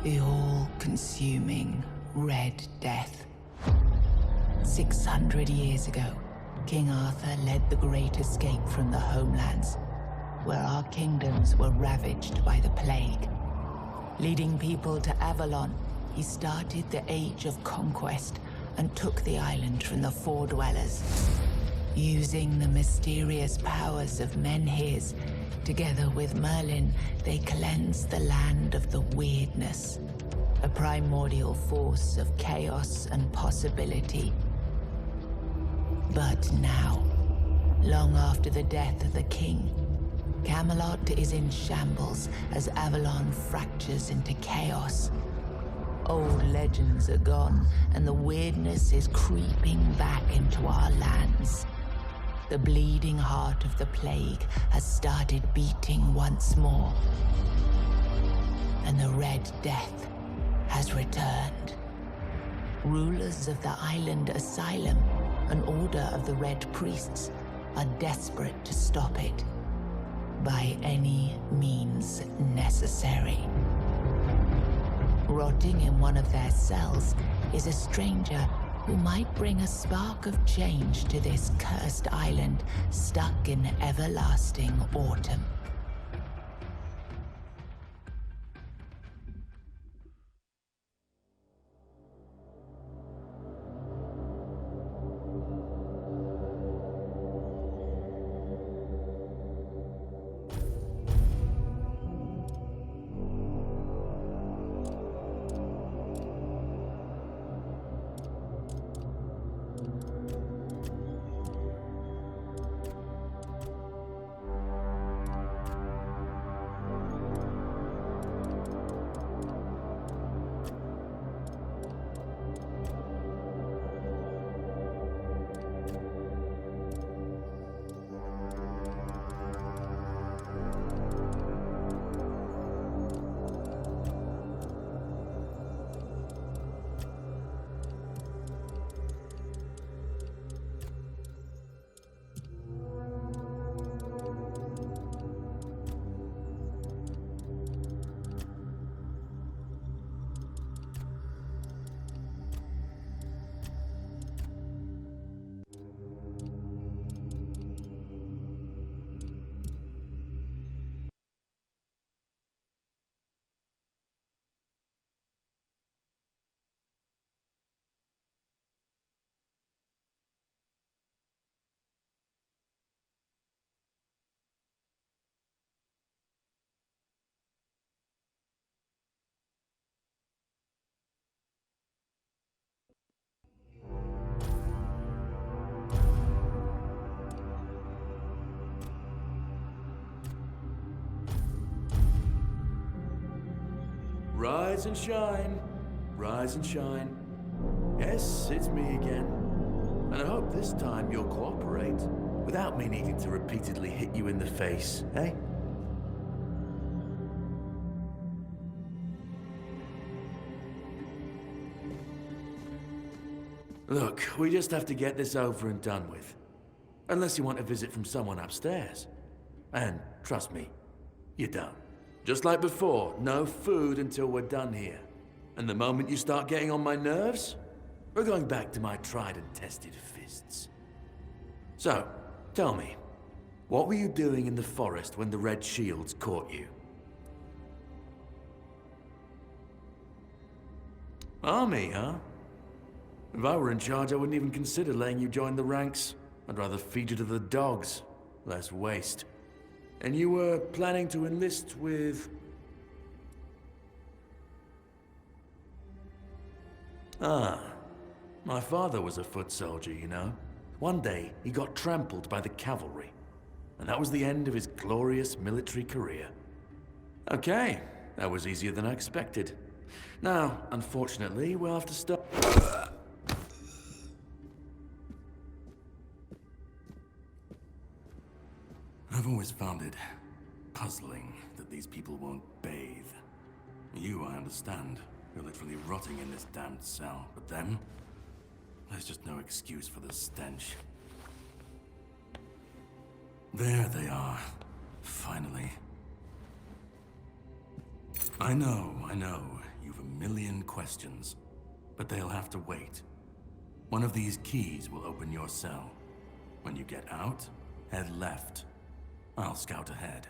The all-consuming Red Death. 600 years ago, King Arthur led the Great Escape from the homelands, where our kingdoms were ravaged by the plague. Leading people to Avalon, he started the Age of Conquest and took the island from the Four-Dwellers. Using the mysterious powers of Menhirs, together with Merlin, they cleansed the land of the weirdness, a primordial force of chaos and possibility. But now, long after the death of the king, Camelot is in shambles as Avalon fractures into chaos. Old legends are gone, and the weirdness is creeping back into our lands. The bleeding heart of the plague has started beating once more, and the Red Death has returned. Rulers of the island Asylum, an order of the Red Priests, are desperate to stop it by any means necessary. Rotting in one of their cells is a stranger who might bring a spark of change to this cursed island stuck in everlasting autumn. Rise and shine, rise and shine. Yes, it's me again. And I hope this time you'll cooperate, without me needing to repeatedly hit you in the face, eh? Look, we just have to get this over and done with. Unless you want a visit from someone upstairs. And trust me, you don't. Just like before, no food until we're done here. And the moment you start getting on my nerves, we're going back to my tried and tested fists. So, tell me, what were you doing in the forest when the Red Shields caught you? Army, huh? If I were in charge, I wouldn't even consider letting you join the ranks. I'd rather feed you to the dogs. Less waste. And you were planning to enlist with... Ah, my father was a foot soldier, you know. One day, he got trampled by the cavalry. And that was the end of his glorious military career. Okay, that was easier than I expected. Now, unfortunately, we'll have to stop... I've always found it puzzling that these people won't bathe. You, I understand. You're literally rotting in this damned cell. But them? There's just no excuse for the stench. There they are. Finally. I know. You've million questions, but they'll have to wait. One of these keys will open your cell. When you get out, head left. I'll scout ahead.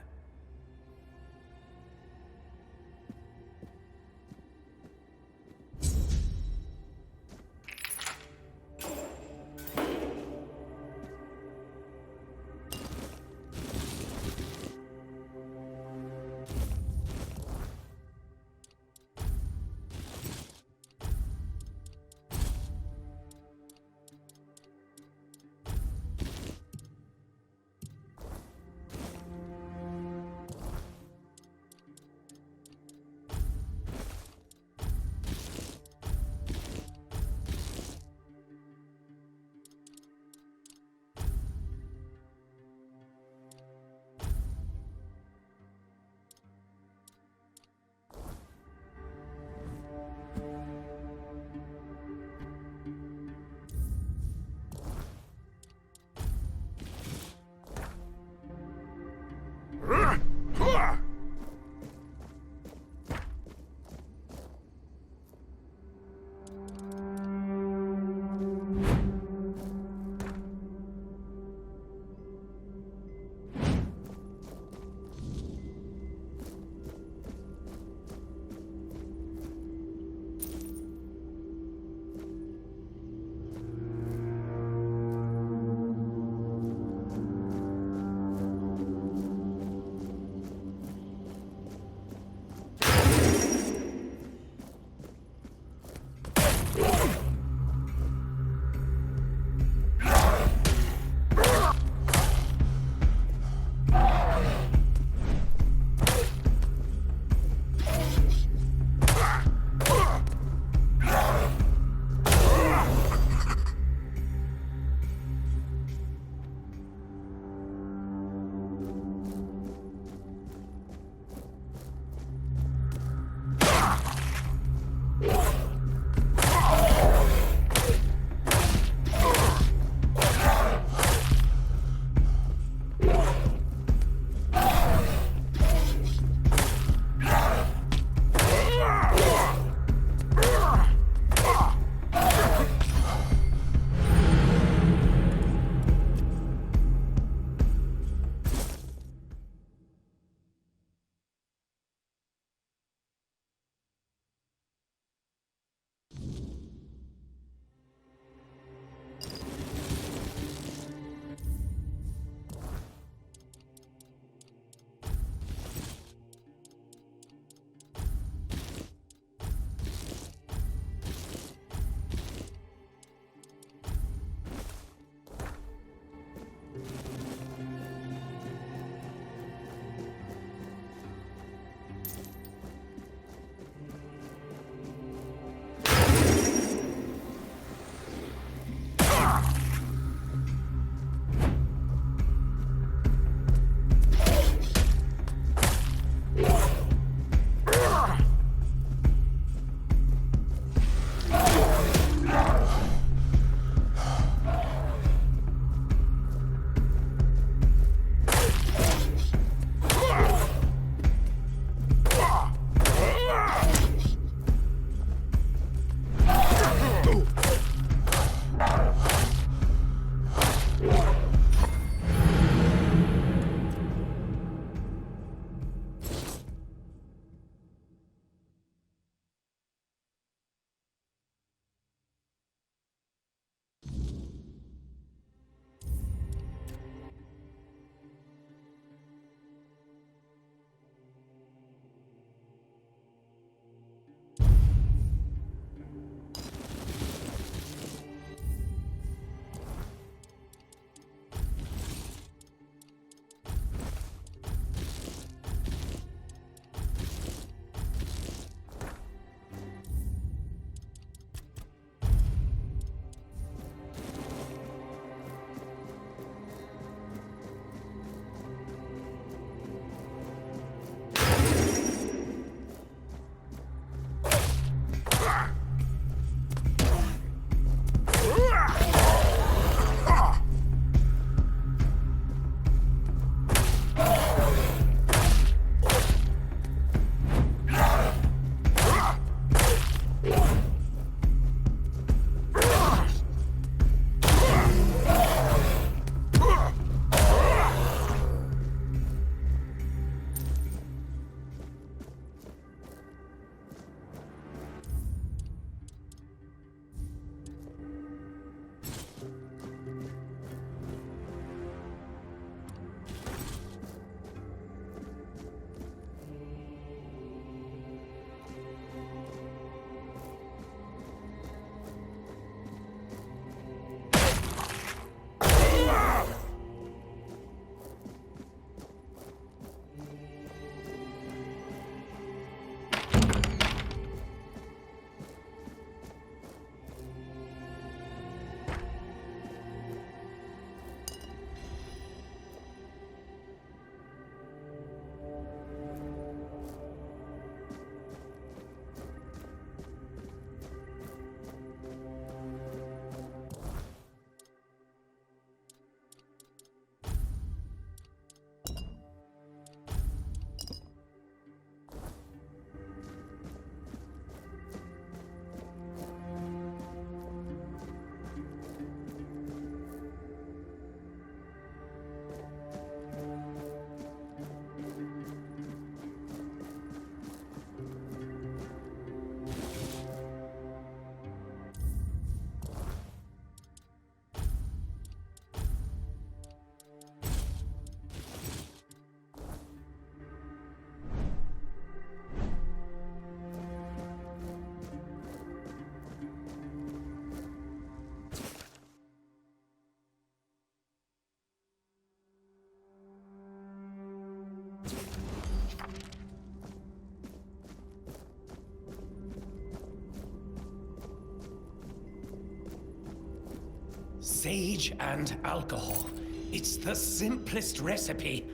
Sage and alcohol. It's the simplest recipe.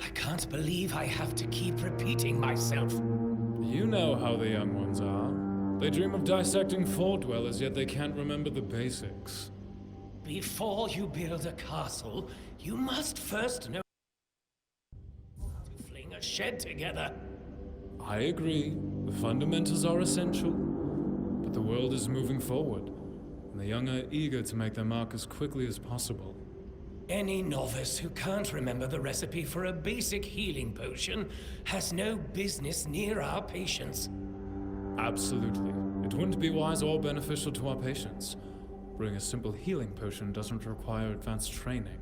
I can't believe I have to keep repeating myself. You know how the young ones are. They dream of dissecting fort dwellers, yet they can't remember the basics. Before you build a castle, you must first know how to fling a shed together. I agree. The fundamentals are essential. But the world is moving forward, and the young are eager to make their mark as quickly as possible. Any novice who can't remember the recipe for a basic healing potion has no business near our patients. Absolutely. It wouldn't be wise or beneficial to our patients. Brewing a simple healing potion doesn't require advanced training.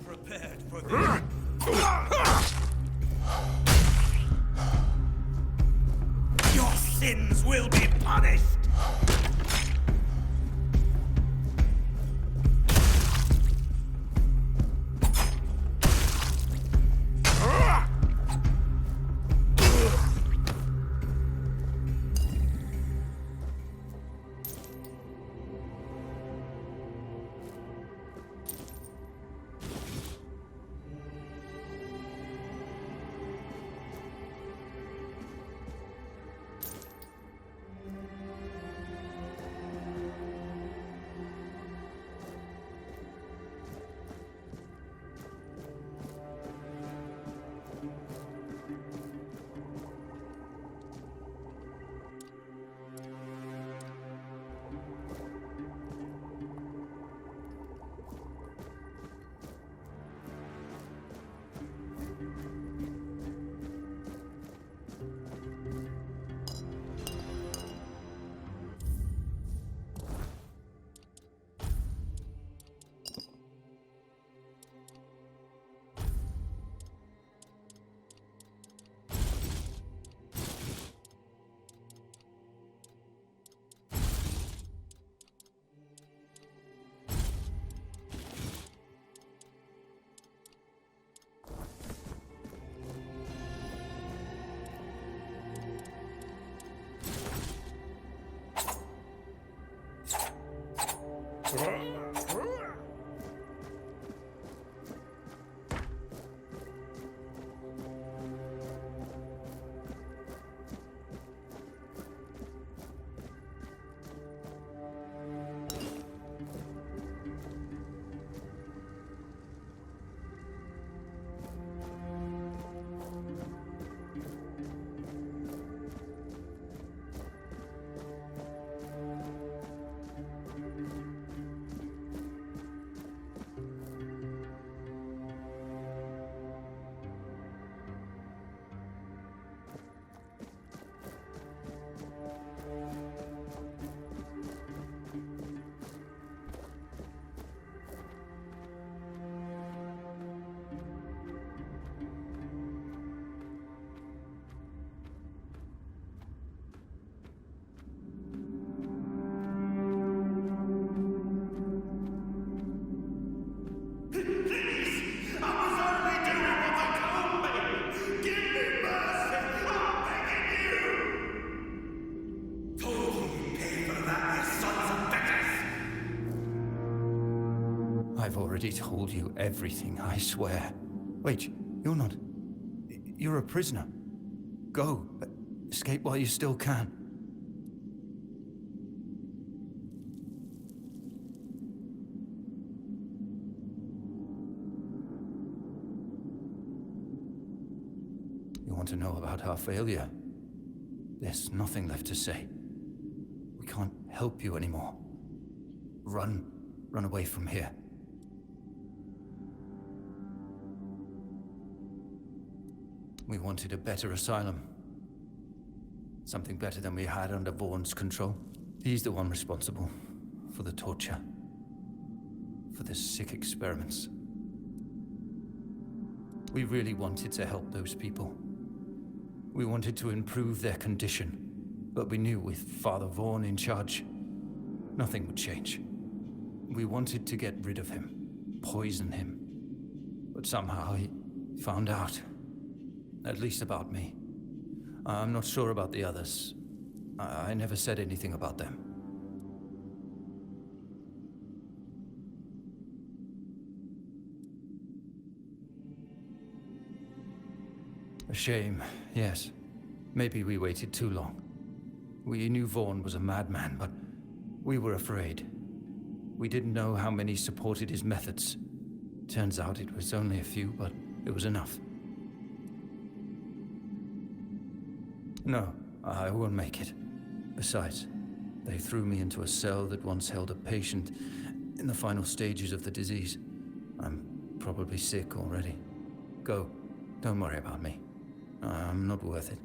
Prepared for this. Your sins will be punished! I've already told you everything, I swear. Wait, you're not... You're a prisoner. Go. Escape while you still can. You want to know about our failure? There's nothing left to say. We can't help you anymore. Run away from here. We wanted a better asylum. Something better than we had under Vaughn's control. He's the one responsible for the torture, for the sick experiments. We really wanted to help those people. We wanted to improve their condition, but we knew with Father Vaughn in charge, nothing would change. We wanted to get rid of him, poison him. But somehow he found out. At least about me. I'm not sure about the others. I never said anything about them. A shame, yes. Maybe we waited too long. We knew Vaughn was a madman, but we were afraid. We didn't know how many supported his methods. Turns out it was only a few, but it was enough. No, I won't make it. Besides, they threw me into a cell that once held a patient in the final stages of the disease. I'm probably sick already. Go. Don't worry about me. I'm not worth it.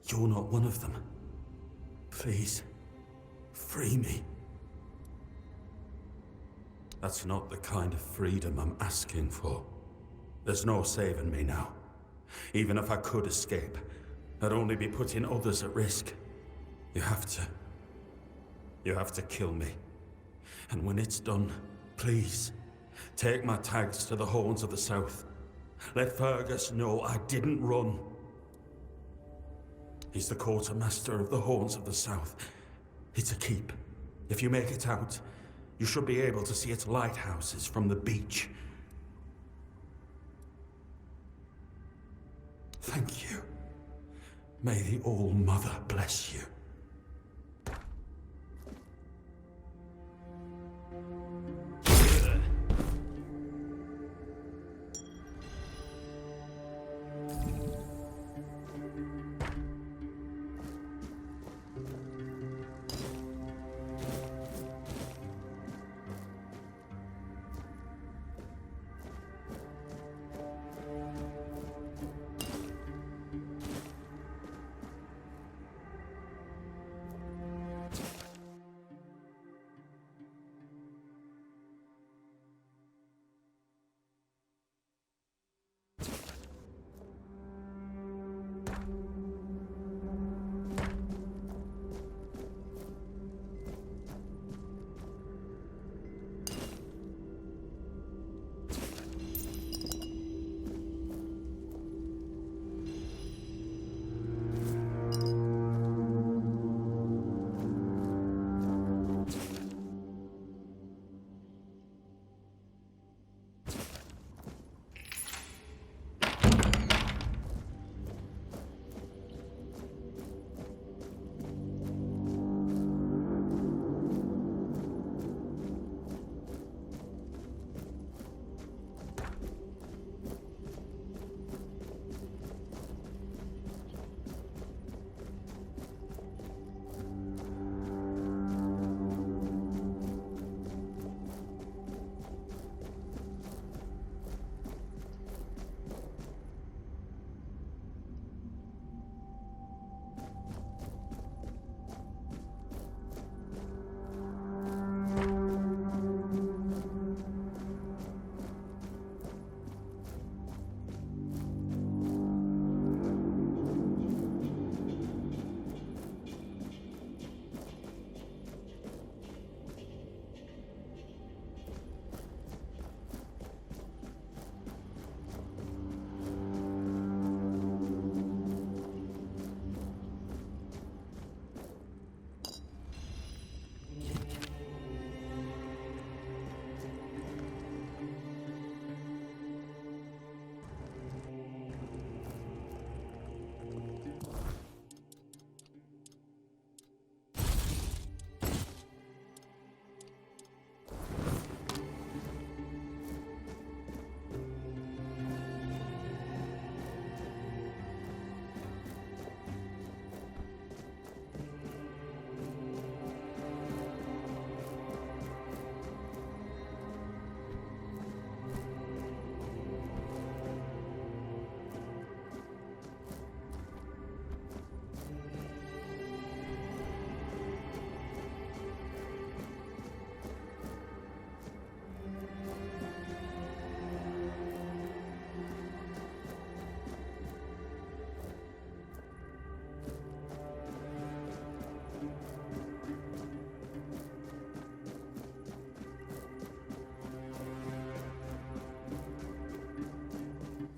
You're not one of them. Please, free me. That's not the kind of freedom I'm asking for. There's no saving me now. Even if I could escape, I'd only be putting others at risk. You have to kill me. And when it's done, please, take my tags to the Horns of the South. Let Fergus know I didn't run. He's the quartermaster of the Horns of the South. It's a keep. If you make it out, you should be able to see its lighthouses from the beach. Thank you. May the All-Mother bless you.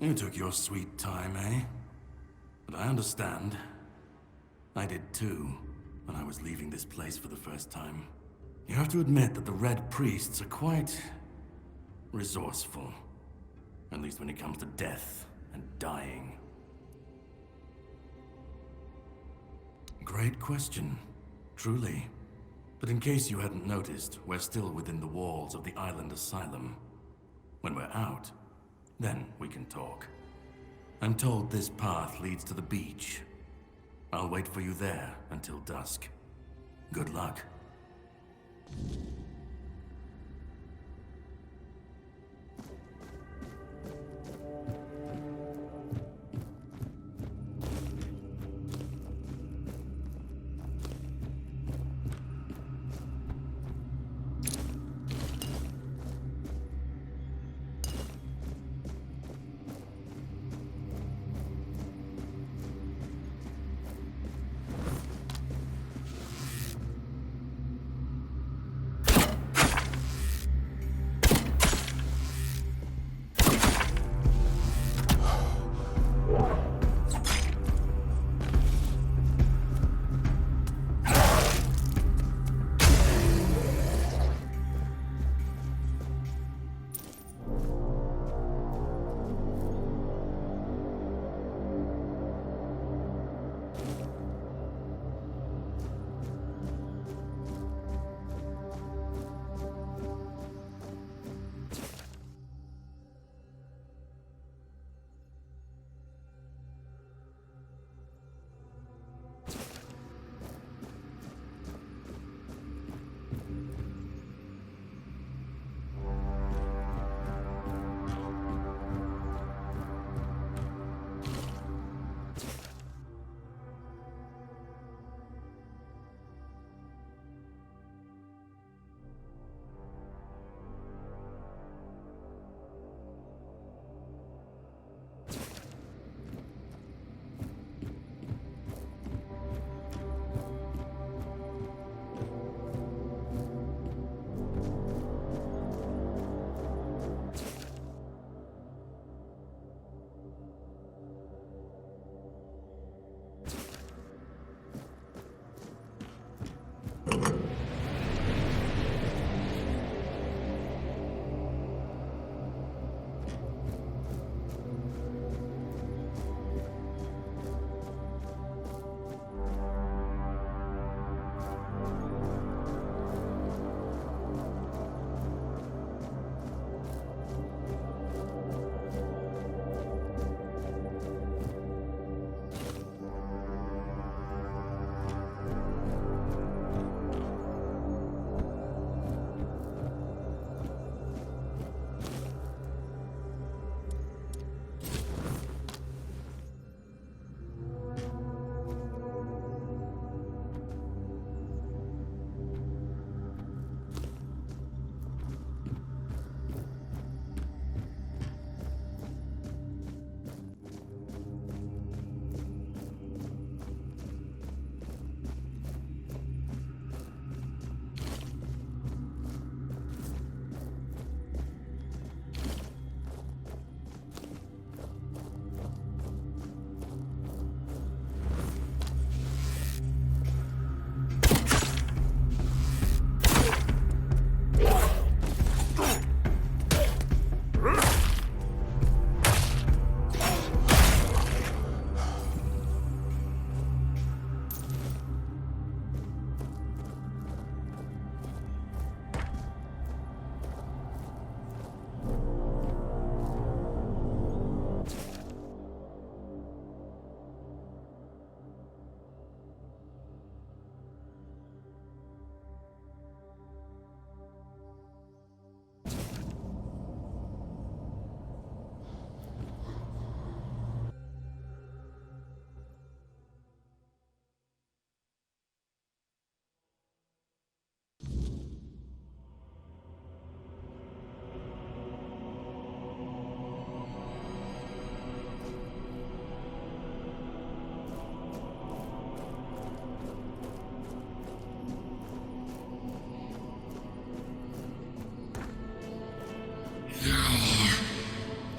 You took your sweet time, eh? But I understand. I did too, when I was leaving this place for the first time. You have to admit that the Red Priests are quite resourceful. At least when it comes to death and dying. Great question, truly. But in case you hadn't noticed, we're still within the walls of the island asylum. When we're out, then we can talk. I'm told this path leads to the beach. I'll wait for you there until dusk. Good luck.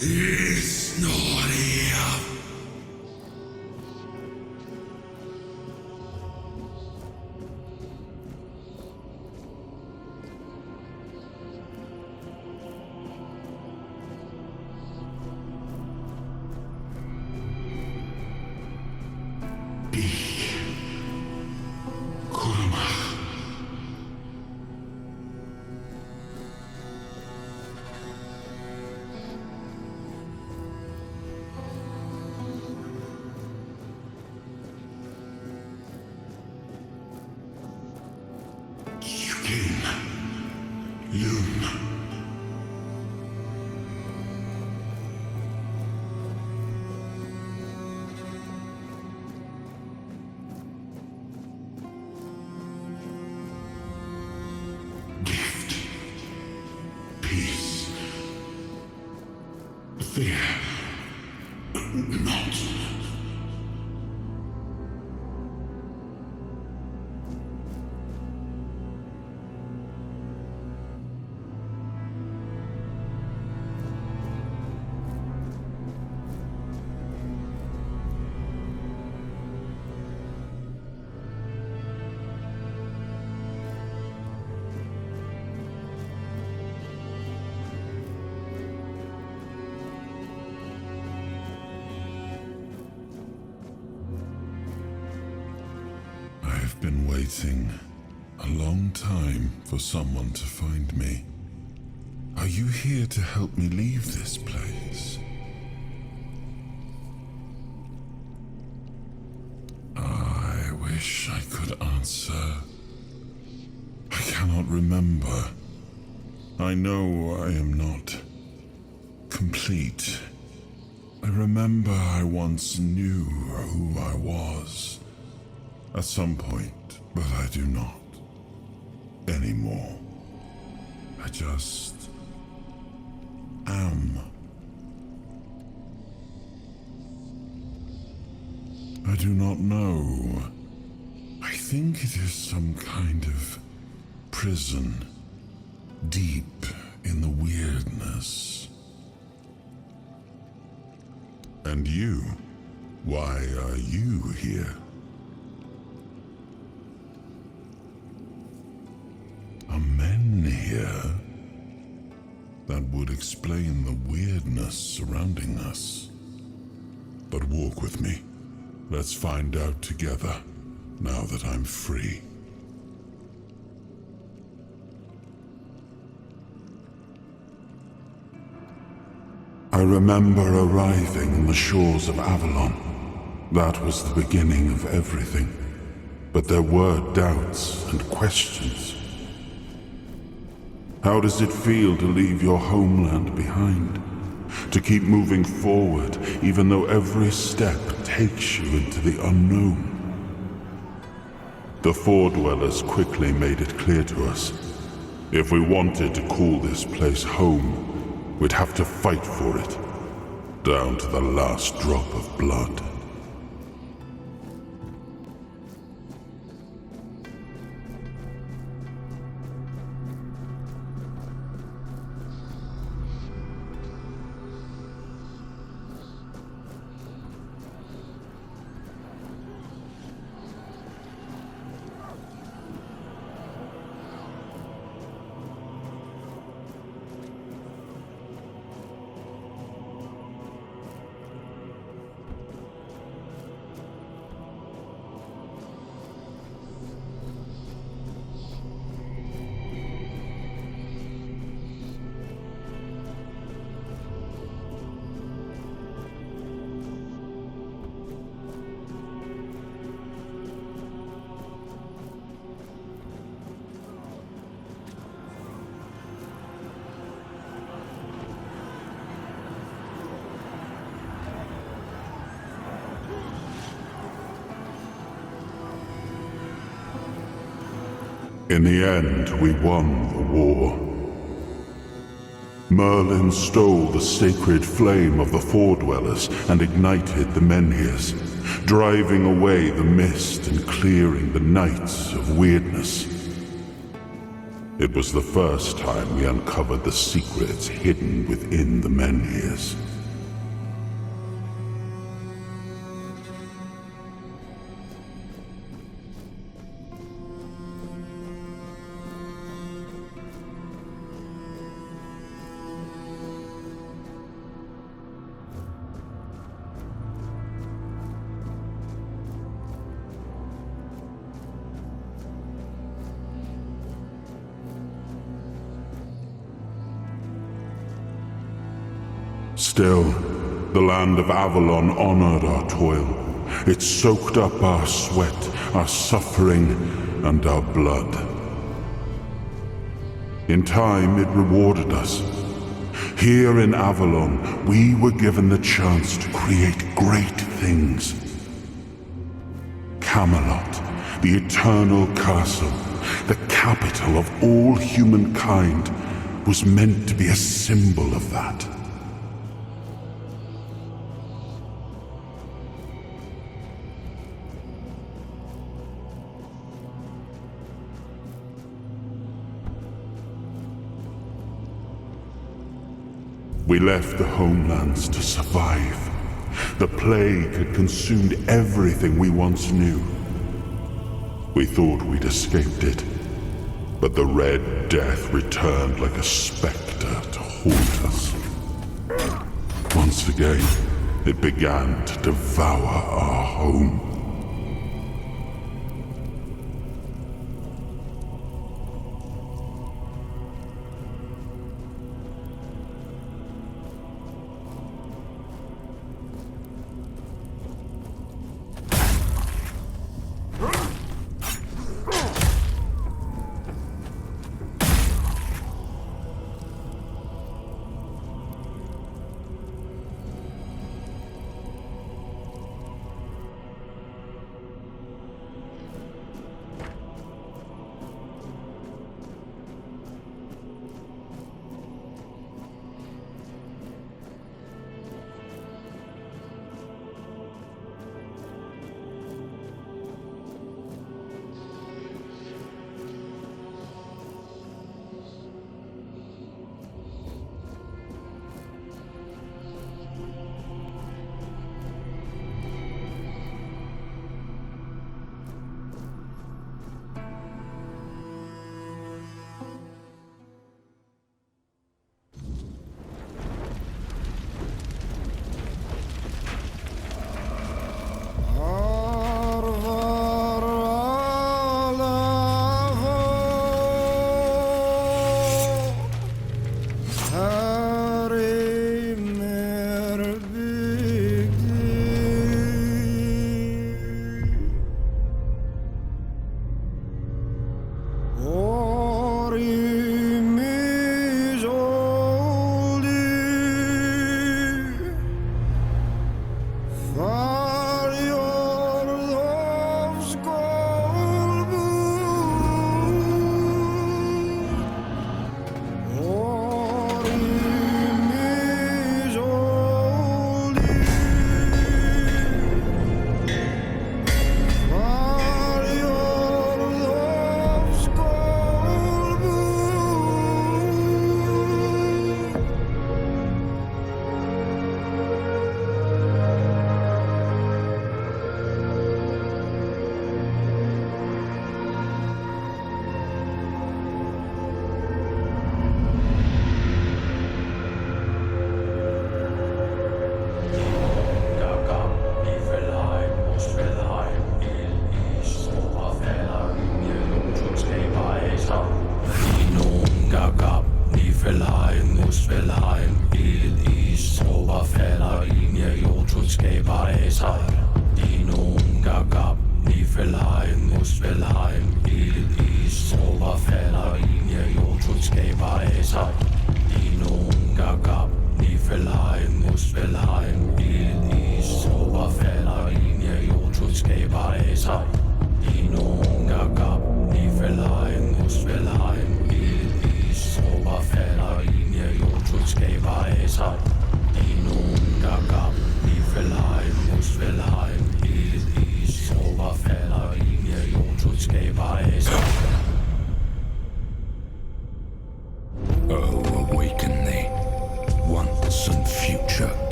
It's not here. Fear. Not. I've been waiting a long time for someone to find me. Are you here to help me leave this place? I wish I could answer. I cannot remember. I know I am not complete. I remember I once knew who I was. At some point, but I do not anymore. I just am. I do not know. I think it is some kind of prison, deep in the weirdness. And you? Why are you here? Are men here? That would explain the weirdness surrounding us. But walk with me. Let's find out together, now that I'm free. I remember arriving on the shores of Avalon. That was the beginning of everything. But there were doubts and questions. How does it feel to leave your homeland behind? To keep moving forward, even though every step takes you into the unknown? The Four Dwellers quickly made it clear to us. If we wanted to call this place home, we'd have to fight for it, down to the last drop of blood. In the end, we won the war. Merlin stole the sacred flame of the Four Dwellers and ignited the Menhirs, driving away the mist and clearing the nights of weirdness. It was the first time we uncovered the secrets hidden within the menhirs. Still, the land of Avalon honored our toil. It soaked up our sweat, our suffering, and our blood. In time, it rewarded us. Here in Avalon, we were given the chance to create great things. Camelot, the eternal castle, the capital of all humankind, was meant to be a symbol of that. We left the homelands to survive. The plague had consumed everything we once knew. We thought we'd escaped it, but the Red Death returned like a specter to haunt us. Once again, it began to devour our home.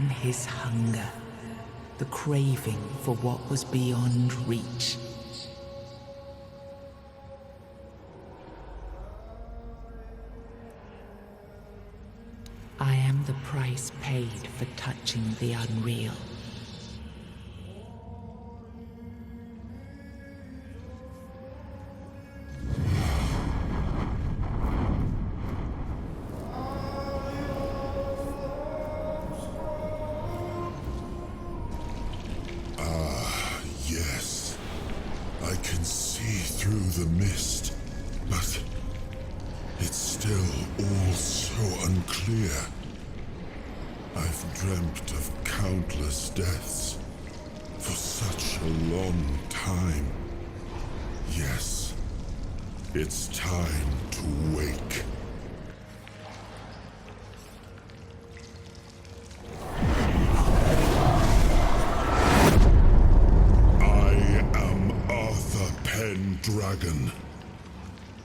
and his hunger, the craving for what was beyond reach. I am the price paid for touching the unreal. Yes, I can see through the mist, but it's still all so unclear. I've dreamt of countless deaths for such a long time. Yes, it's time to wake. Dragon.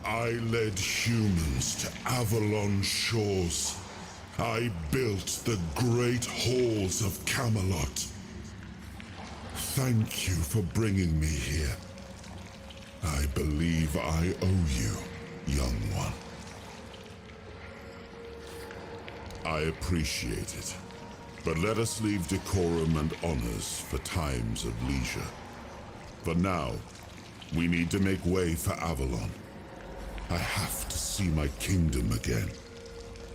I led humans to Avalon shores. I built the great halls of Camelot. Thank you for bringing me here. I believe I owe you, young one. I appreciate it, but let us leave decorum and honors for times of leisure. For now, we need to make way for Avalon. I have to see my kingdom again.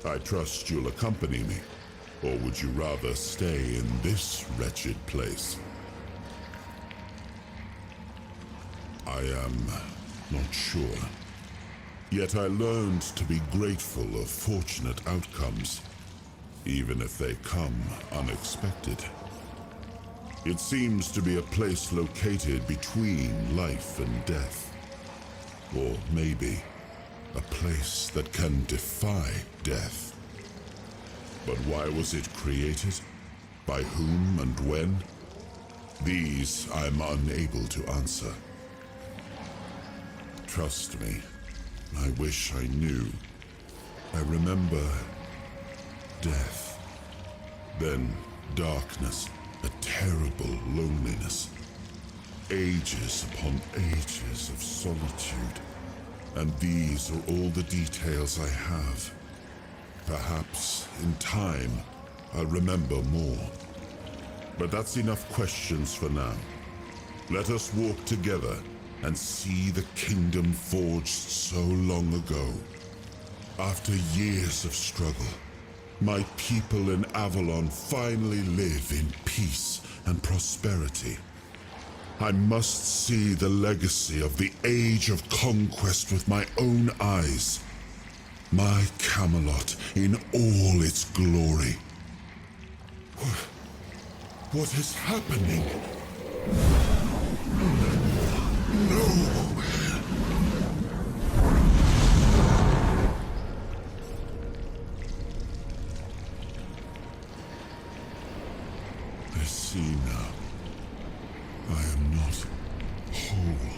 I trust you'll accompany me, or would you rather stay in this wretched place? I am not sure. Yet I learned to be grateful of fortunate outcomes, even if they come unexpected. It seems to be a place located between life and death. Or maybe a place that can defy death. But why was it created? By whom and when? These I'm unable to answer. Trust me, I wish I knew. I remember death, then darkness. A terrible loneliness. Ages upon ages of solitude. And these are all the details I have. Perhaps, in time, I'll remember more. But that's enough questions for now. Let us walk together and see the kingdom forged so long ago. After years of struggle, my people in Avalon finally live in peace and prosperity. I must see the legacy of the Age of Conquest with my own eyes. My Camelot in all its glory. What is happening? No! I see now. I am not whole.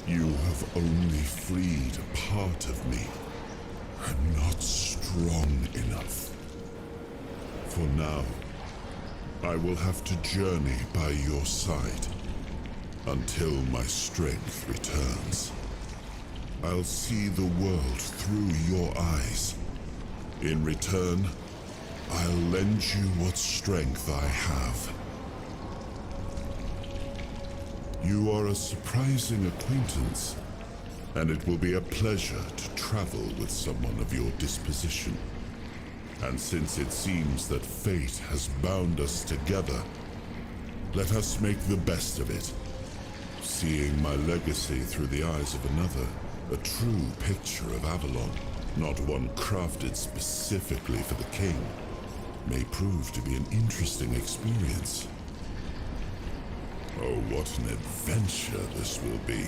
You have only freed a part of me. I'm not strong enough. For now, I will have to journey by your side until my strength returns. I'll see the world through your eyes. In return, I'll lend you what strength I have. You are a surprising acquaintance, and it will be a pleasure to travel with someone of your disposition. And since it seems that fate has bound us together, let us make the best of it. Seeing my legacy through the eyes of another, a true picture of Avalon, not one crafted specifically for the king, may prove to be an interesting experience. Oh, what an adventure this will be.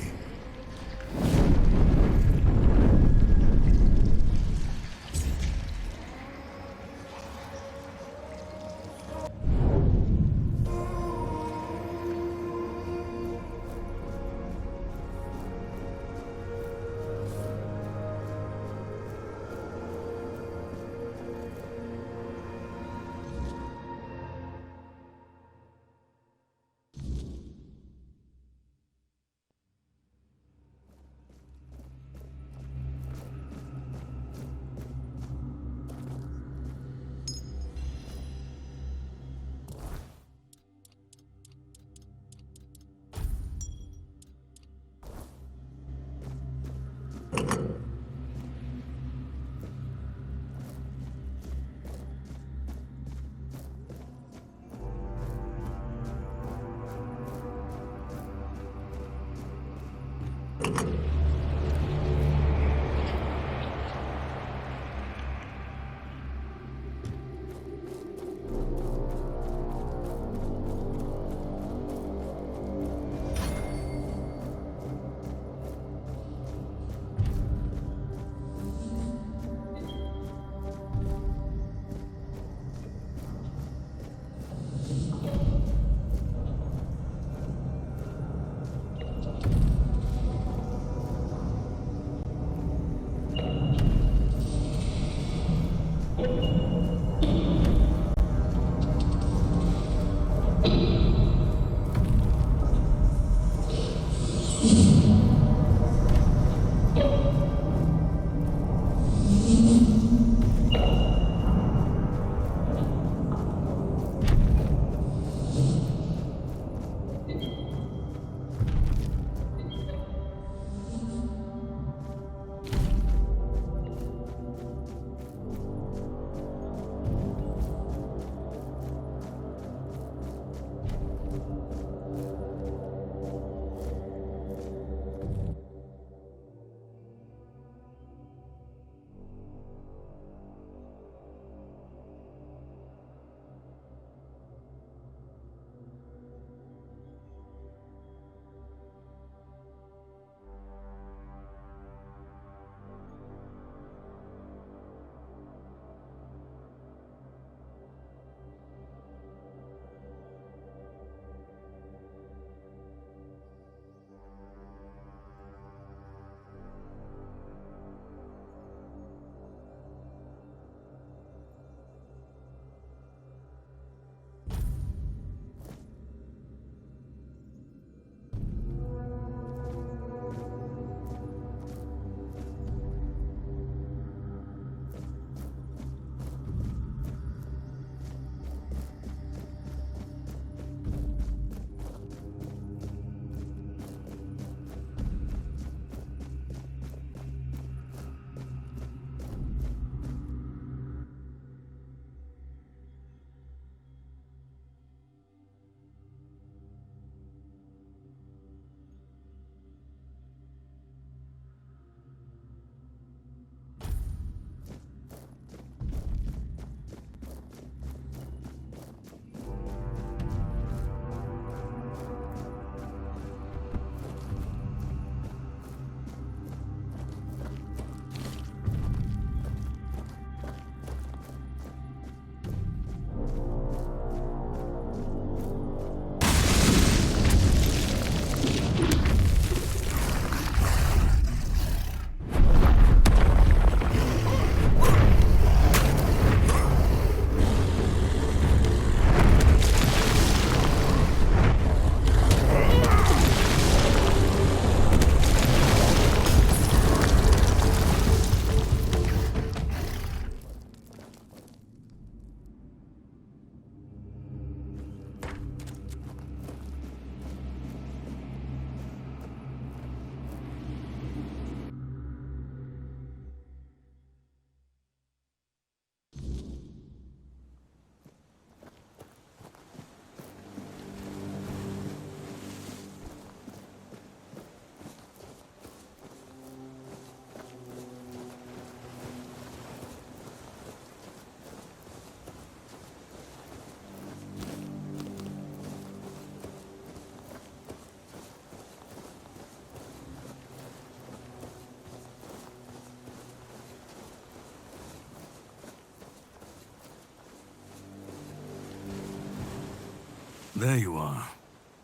There you are.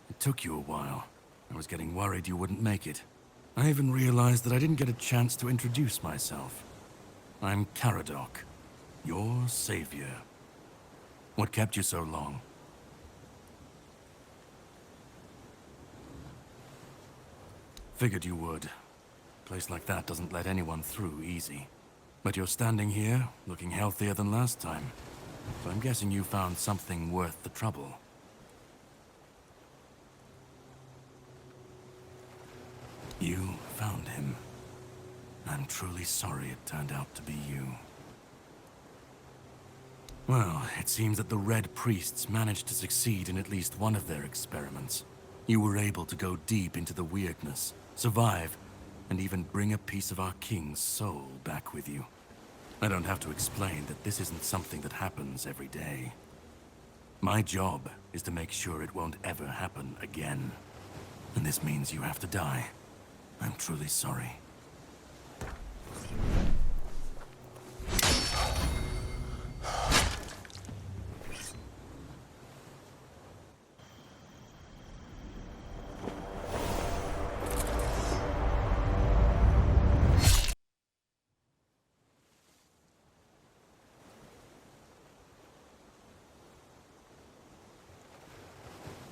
It took you a while. I was getting worried you wouldn't make it. I even realized that I didn't get a chance to introduce myself. I'm Caradoc, your savior. What kept you so long? Figured you would. A place like that doesn't let anyone through easy. But you're standing here, looking healthier than last time. So I'm guessing you found something worth the trouble. You found him. I'm truly sorry it turned out to be you. Well, it seems that the Red Priests managed to succeed in at least one of their experiments. You were able to go deep into the weirdness, survive, and even bring a piece of our king's soul back with you. I don't have to explain that this isn't something that happens every day. My job is to make sure it won't ever happen again. And this means you have to die. I'm truly sorry.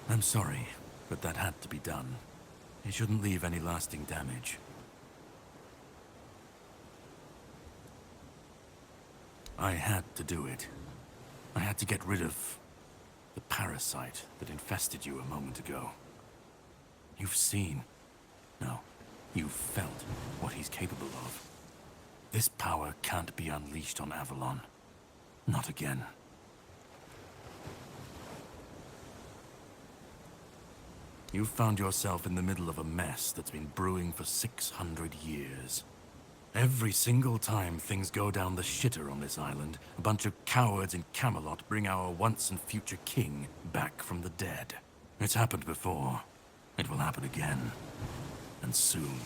I'm sorry, but that had to be done. It shouldn't leave any lasting damage. I had to do it. I had to get rid of the parasite that infested you a moment ago. You've seen, no, you've felt what he's capable of. This power can't be unleashed on Avalon. Not again. You've found yourself in the middle of a mess that's been brewing for 600 years. Every single time things go down the shitter on this island, a bunch of cowards in Camelot bring our once and future king back from the dead. It's happened before. It will happen again. And soon.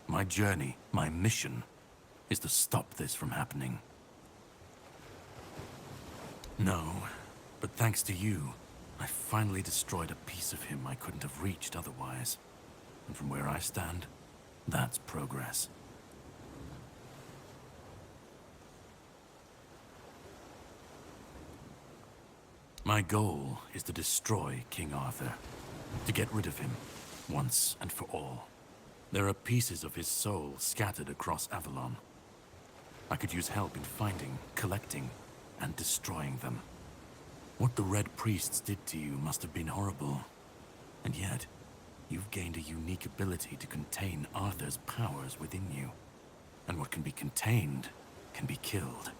My journey, my mission, is to stop this from happening. No, but thanks to you, I finally destroyed a piece of him I couldn't have reached otherwise. And from where I stand, that's progress. My goal is to destroy King Arthur. To get rid of him, once and for all. There are pieces of his soul scattered across Avalon. I could use help in finding, collecting, and destroying them. What the Red Priests did to you must have been horrible. And yet, you've gained a unique ability to contain Arthur's powers within you. And what can be contained can be killed.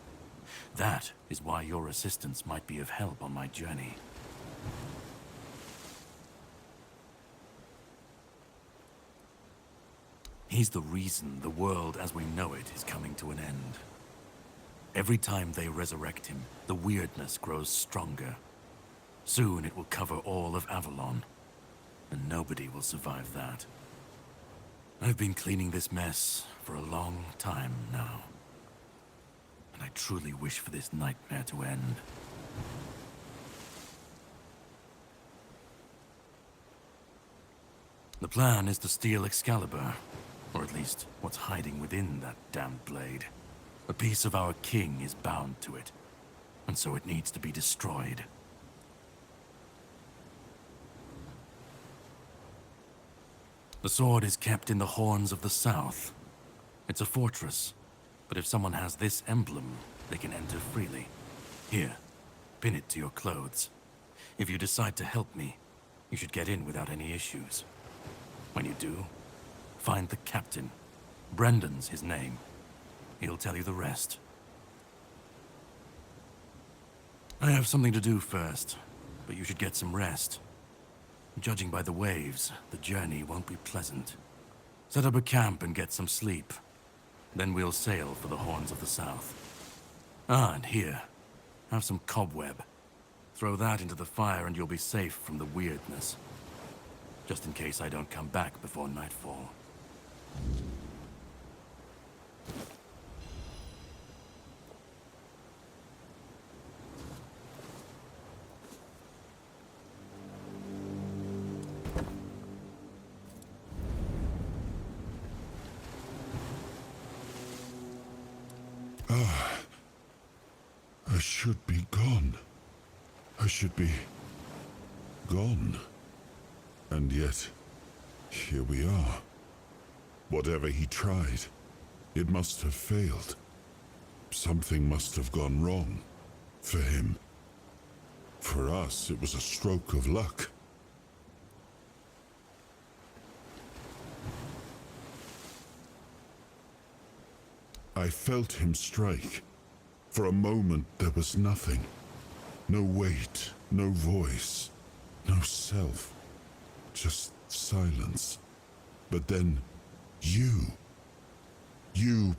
That is why your assistance might be of help on my journey. He's the reason the world as we know it is coming to an end. Every time they resurrect him, the weirdness grows stronger. Soon it will cover all of Avalon, and nobody will survive that. I've been cleaning this mess for a long time now. And I truly wish for this nightmare to end. The plan is to steal Excalibur, or at least what's hiding within that damned blade. A piece of our king is bound to it, and so it needs to be destroyed. The sword is kept in the Horns of the South. It's a fortress, but if someone has this emblem, they can enter freely. Here, pin it to your clothes. If you decide to help me, you should get in without any issues. When you do, find the captain. Brendan's his name. He'll tell you the rest. I have something to do first, but you should get some rest. Judging by the waves, the journey won't be pleasant. Set up a camp and get some sleep. Then we'll sail for the Horns of the South. Ah, and here, have some cobweb. Throw that into the fire and you'll be safe from the weirdness. Just in case I don't come back before nightfall. I should be gone. I should be gone. And yet, here we are. Whatever he tried, it must have failed. Something must have gone wrong. For him. For us, it was a stroke of luck. I felt him strike. For a moment, there was nothing. No weight, no voice, no self. Just silence. But then, you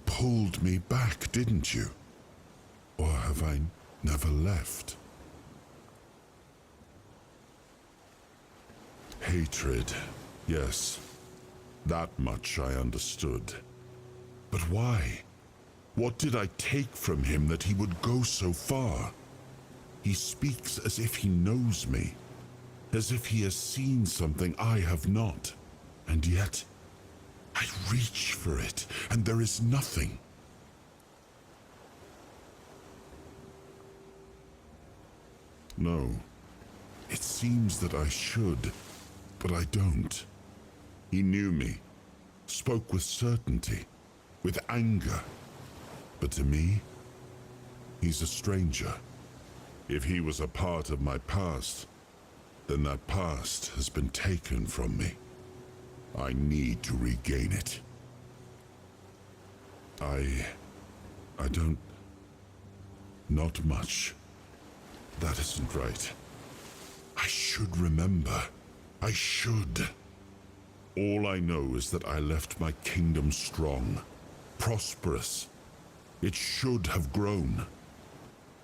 pulled me back, didn't you? Or have I never left? Hatred, yes. That much I understood. But why? What did I take from him that he would go so far? He speaks as if he knows me, as if he has seen something I have not. And yet, I reach for it, and there is nothing. No. It seems that I should, but I don't. He knew me, spoke with certainty, with anger. But to me, he's a stranger. If he was a part of my past, then that past has been taken from me. I need to regain it. I don't... Not much. That isn't right. I should remember. I should. All I know is that I left my kingdom strong, prosperous. It should have grown.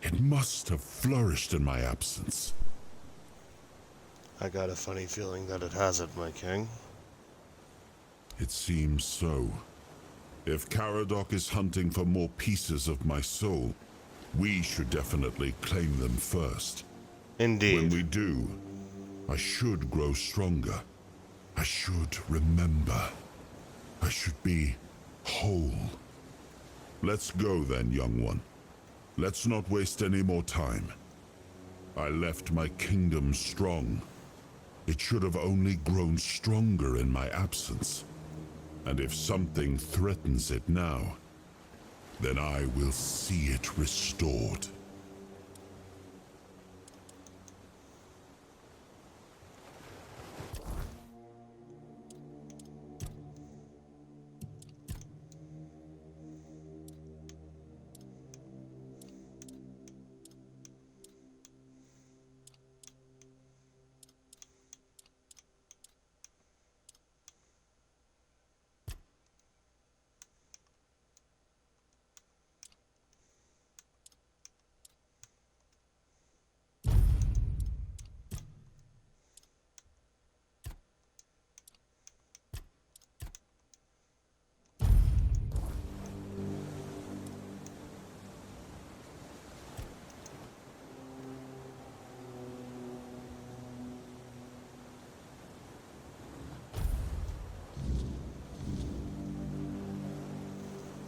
It must have flourished in my absence. I got a funny feeling that it hasn't, my king. It seems so. If Caradoc is hunting for more pieces of my soul, we should definitely claim them first. Indeed. When we do, I should grow stronger. I should remember. I should be whole. Let's go then, young one. Let's not waste any more time. I left my kingdom strong. It should have only grown stronger in my absence. And if something threatens it now, then I will see it restored.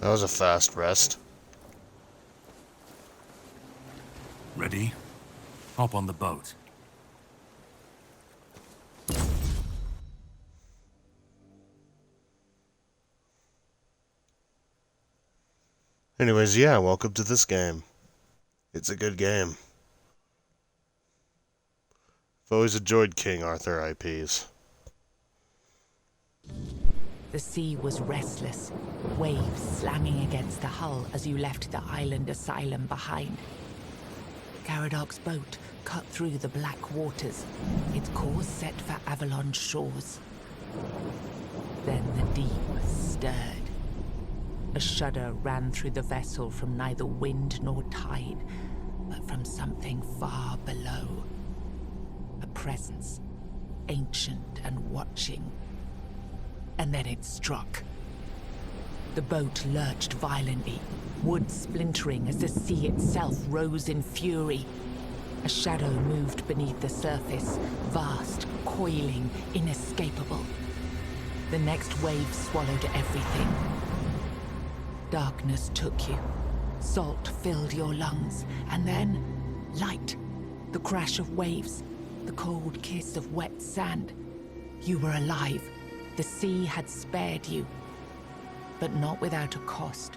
That was a fast rest. Ready? Hop on the boat. Anyways, yeah, welcome to this game. It's a good game. I've always enjoyed King Arthur IPs. The sea was restless, waves slamming against the hull as you left the island asylum behind. Caradoc's boat cut through the black waters, its course set for Avalon's shores. Then the deep stirred. A shudder ran through the vessel from neither wind nor tide, but from something far below. A presence, ancient and watching. And then it struck. The boat lurched violently, wood splintering as the sea itself rose in fury. A shadow moved beneath the surface, vast, coiling, inescapable. The next wave swallowed everything. Darkness took you, Salt filled your lungs, and then light. The crash of waves, the cold kiss of wet sand. You were alive. The sea had spared you, but not without a cost.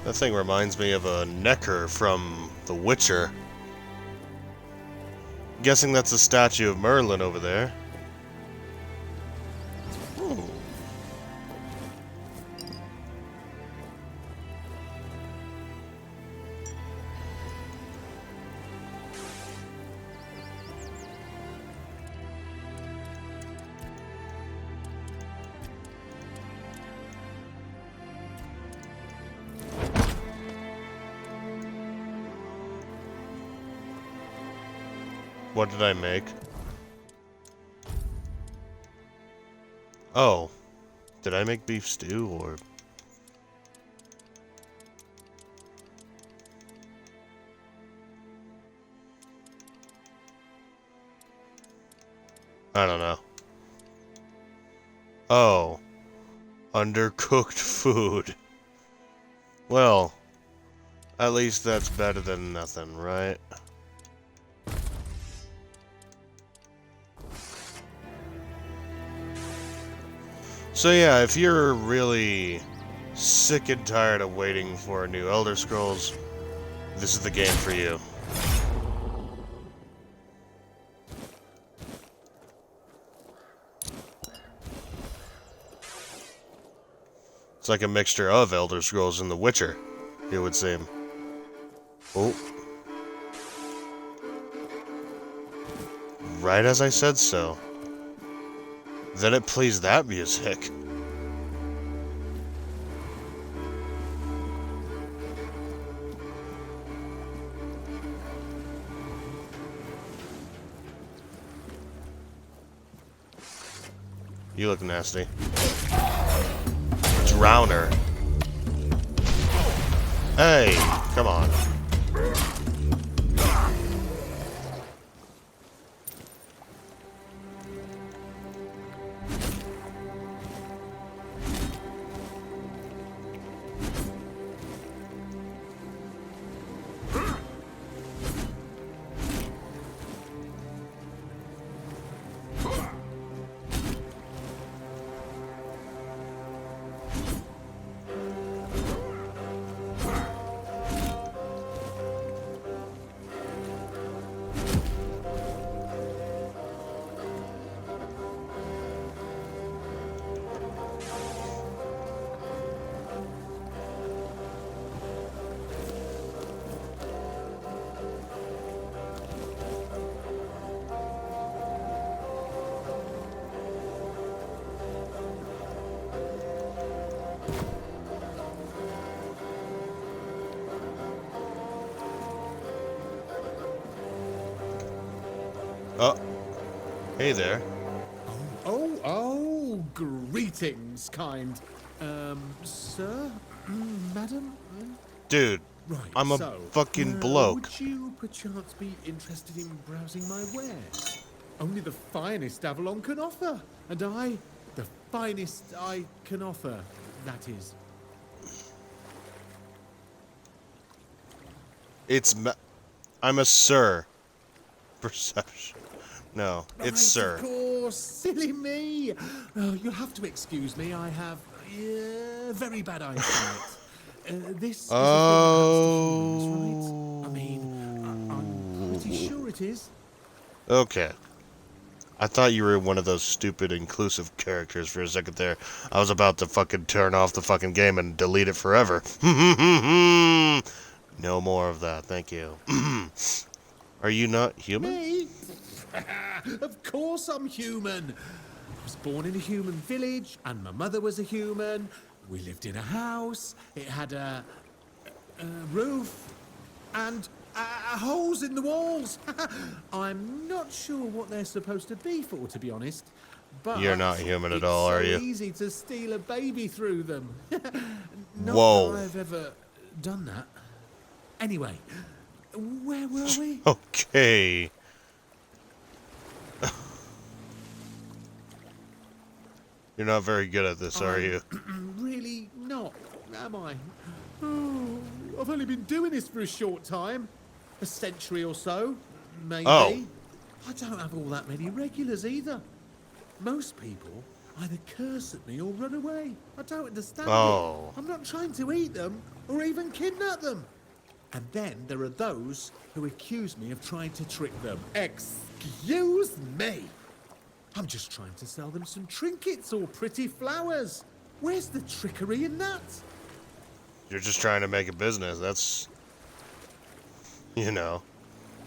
That thing reminds me of a Necker from The Witcher. Guessing that's a statue of Merlin over there. Ooh. What did I make? Oh. Did I make beef stew, or... I don't know. Oh. Undercooked food. Well, at least that's better than nothing, right? So yeah, if you're really sick and tired of waiting for a new Elder Scrolls, this is the game for you. It's like a mixture of Elder Scrolls and The Witcher, it would seem. Oh. Right as I said so. Then it plays that music. You look nasty. Drowner. Hey, come on. Oh, hey there. Oh, greetings, kind. Sir? Madam? Dude, Right, I'm a so, fucking bloke. Would you perchance be interested in browsing my wares? Only the finest Avalon can offer. And I, the finest I can offer, that is. I'm a sir. Perception. No, it's Right, sir. Of course, silly me. Oh, you'll have to excuse me. I have very bad eyesight. This is a thing that happens to humans, right? I mean, I'm pretty sure it is. Okay. I thought you were one of those stupid inclusive characters for a second there. I was about to fucking turn off the fucking game and delete it forever. No more of that, thank you. Are you not human? Me? Of course I'm human. I was born in a human village, and my mother was a human. We lived in a house. It had a roof and holes in the walls. I'm not sure what they're supposed to be for, to be honest. But You're not human at all, are you? It's so easy to steal a baby through them. Not Whoa. that I've ever done that. Anyway, where were we? Okay. You're not very good at this, are you? Really not, am I? Oh, I've only been doing this for a short time. A century or so, maybe. Oh. I don't have all that many regulars either. Most people either curse at me or run away. I don't understand Oh. it. I'm not trying to eat them or even kidnap them. And then there are those who accuse me of trying to trick them. Excuse me! I'm just trying to sell them some trinkets or pretty flowers. Where's the trickery in that? You're just trying to make a business. That's, you know,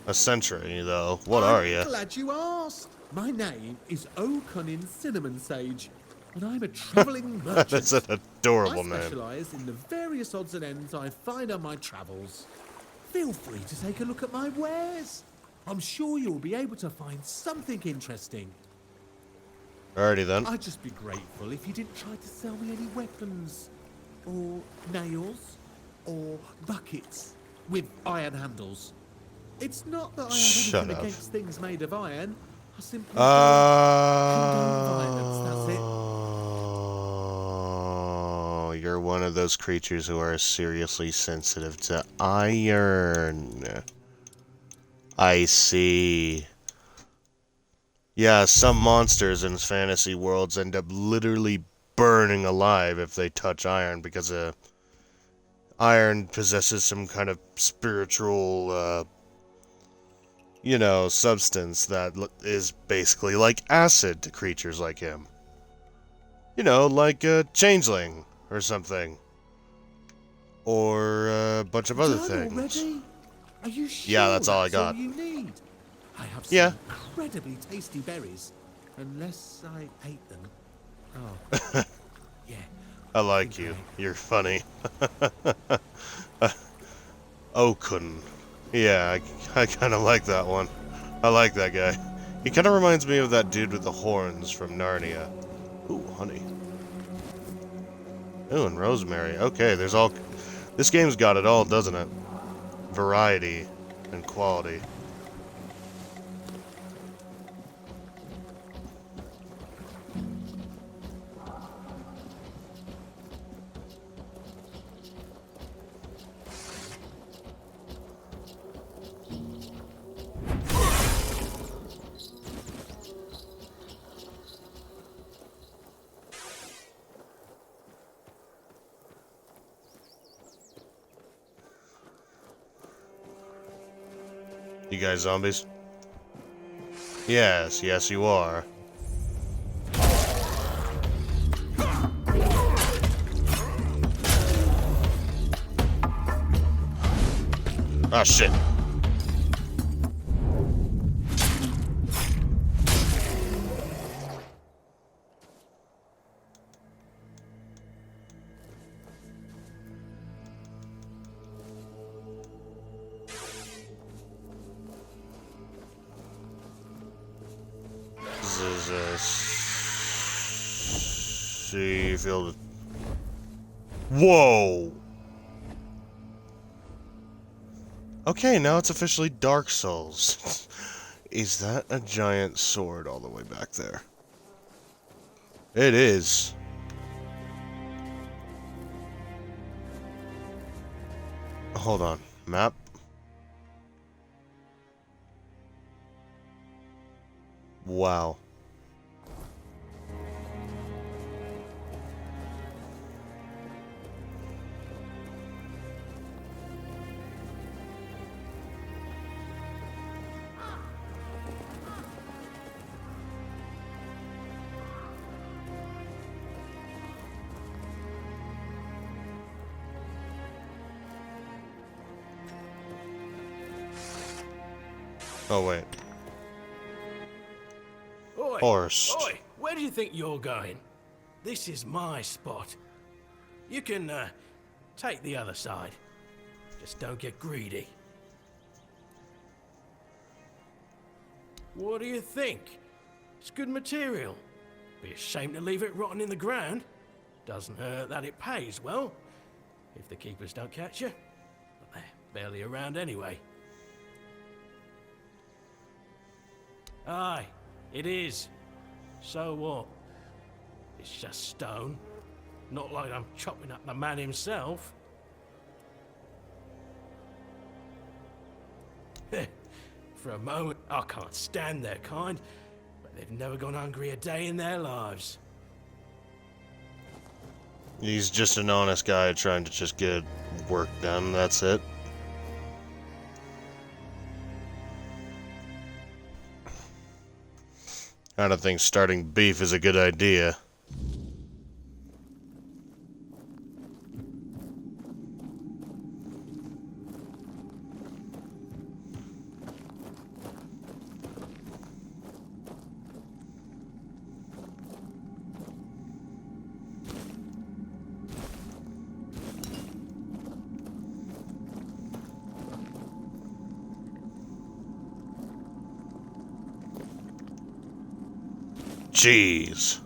a century, though. What are you? I'm glad you asked. My name is O'Cunnin Cinnamon Sage, and I'm a travelling merchant. That's an adorable I name. specialise in the various odds and ends I find on my travels. Feel free to take a look at my wares. I'm sure you'll be able to find something interesting. Alrighty then. I'd just be grateful if you didn't try to sell me any weapons, or nails, or buckets with iron handles. It's not that I have Shut anything up. against things made of iron. I simply don't condone violence, that's it. Oh, you're one of those creatures who are seriously sensitive to iron. I see. Yeah, some monsters in fantasy worlds end up literally burning alive if they touch iron because iron possesses some kind of spiritual, you know, substance that is basically like acid to creatures like him. You know, like a changeling or something. Or a bunch of other Done things. already? Are you sure Yeah, that's all I got. all you need? I have some Yeah. incredibly tasty berries, unless I ate them. Oh, yeah. I like you. You're funny. Okun. Yeah, I kind of like that one. I like that guy. He kind of reminds me of that dude with the horns from Narnia. Ooh, honey. Ooh, and rosemary. Okay, there's all... This game's got it all, doesn't it? Variety and quality. You guys zombies? Yes, yes you are. Ah, shit. This is a sea field. Whoa! Okay, now it's officially Dark Souls. Is that a giant sword all the way back there? It is. Hold on. Map? Wow. Oh, wait. Oi, Horse. oi, where do you think you're going? This is my spot. You can, take the other side. Just don't get greedy. What do you think? It's good material. Be a shame to leave it rotting in the ground. Doesn't hurt that it pays well. If the keepers don't catch you. But they're barely around anyway. Aye, it is. So what? It's just stone. Not like I'm chopping up the man himself. For a moment, I can't stand their kind, but they've never gone hungry a day in their lives. He's just an honest guy trying to just get work done, that's it. I don't think starting beef is a good idea. Jeez.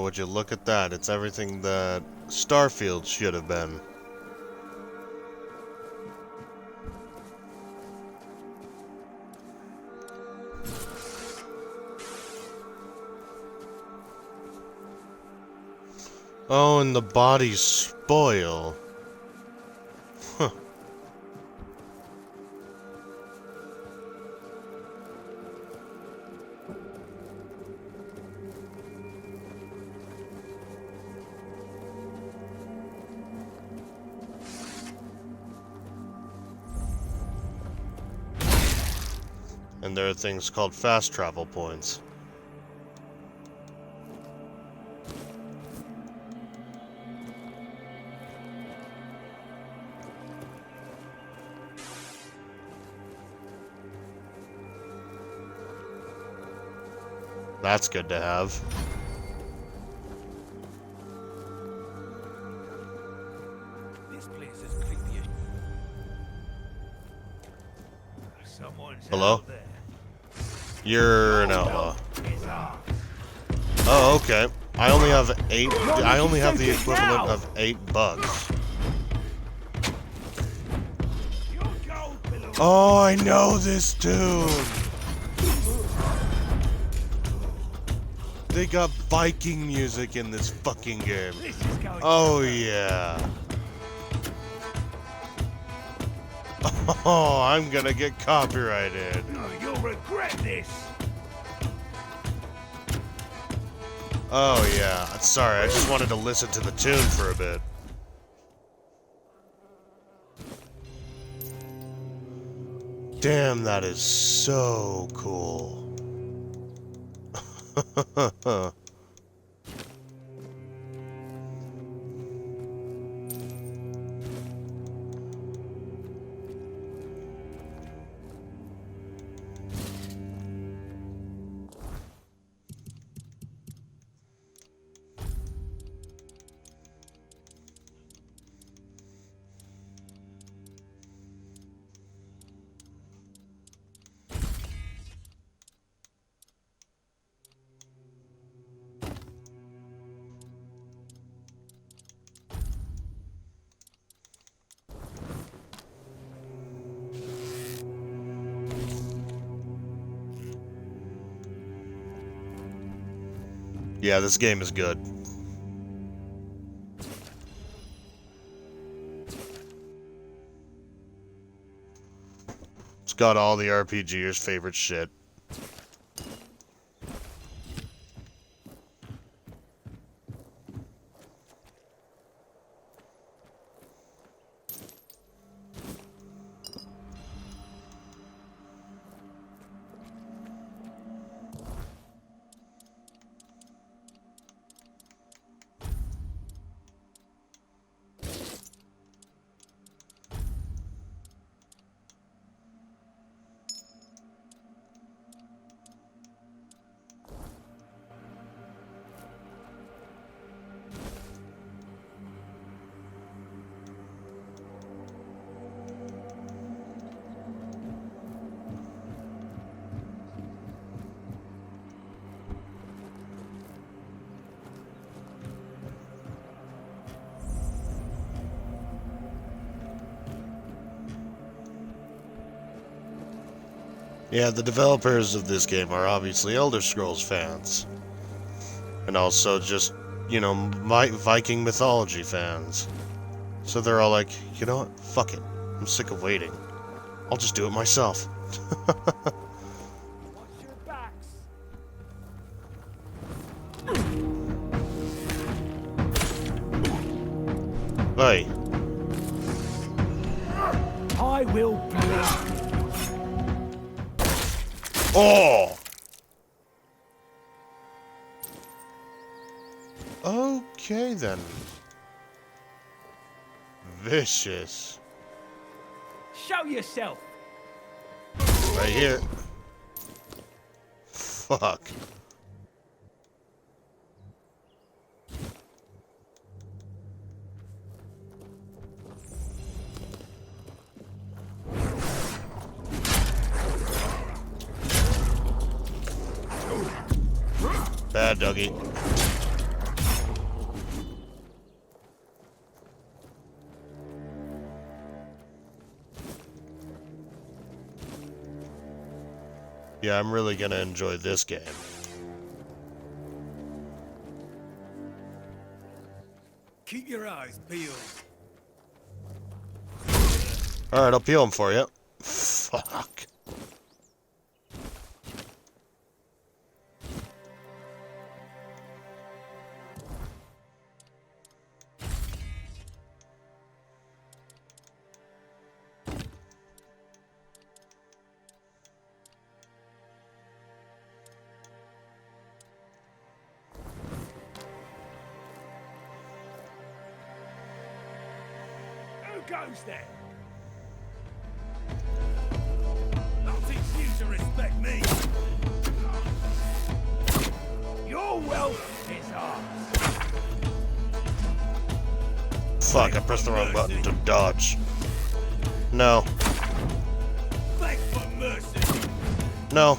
would you look at that? It's everything that Starfield should have been. Oh, and the bodies spoil. Huh. And there are things called fast travel points. That's good to have. This place is creepy as someone's Hello? out there. You're an outlaw. Oh, okay. I only have 8. I only have the equivalent of $8. Oh, I know this tune. They got Viking music in this fucking game. Oh yeah. Oh, I'm gonna get copyrighted. No, you'll regret this. Oh yeah. Sorry, I just wanted to listen to the tune for a bit. Damn, that is so cool. Yeah, this game is good. It's got all the RPGers' favorite shit. Yeah, the developers of this game are obviously Elder Scrolls fans. And also just, you know, Viking mythology fans. So they're all like, you know what? Fuck it. I'm sick of waiting. I'll just do it myself. Hey. I will blink. Oh! Okay then. Vicious. Show yourself. Right here. Fuck. Bad doggy. Yeah, I'm really gonna enjoy this game. Keep your eyes peeled. Alright, I'll peel them for you. Fuck. Who goes there? I'll teach you to respect me. Your wealth is ours. Fuck, I pressed the wrong button to dodge. No. Beg for mercy. No.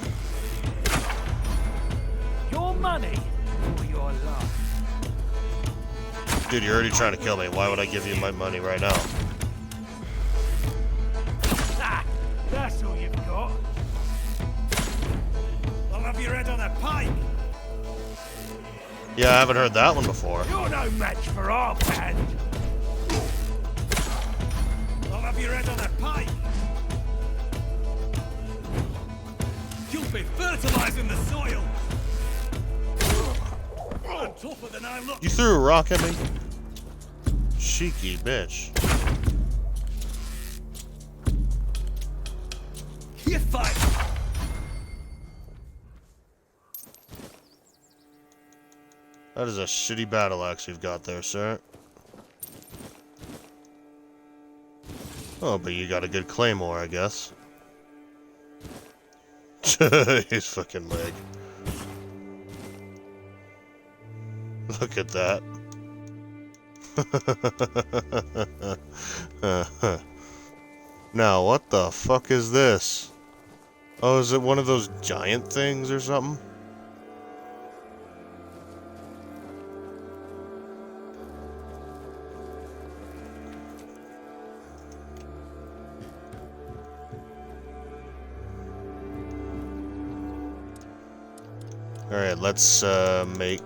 Your money or your life. Dude, you're already trying to kill me. Why would I give you my money right now? Ah, that's all you've got. I'll have your head on a pike. Yeah, I haven't heard that one before. You're no match for our band. I'll have your head on a pike. You'll be fertilizing the soil. I'm tougher than I look. You threw a rock at me? Cheeky bitch. You fight. That is a shitty battle axe you've got there, sir. Oh, but you got a good claymore, I guess. His fucking leg. Look at that. Now, what the fuck is this? Oh, is it one of those giant things or something? Alright, let's make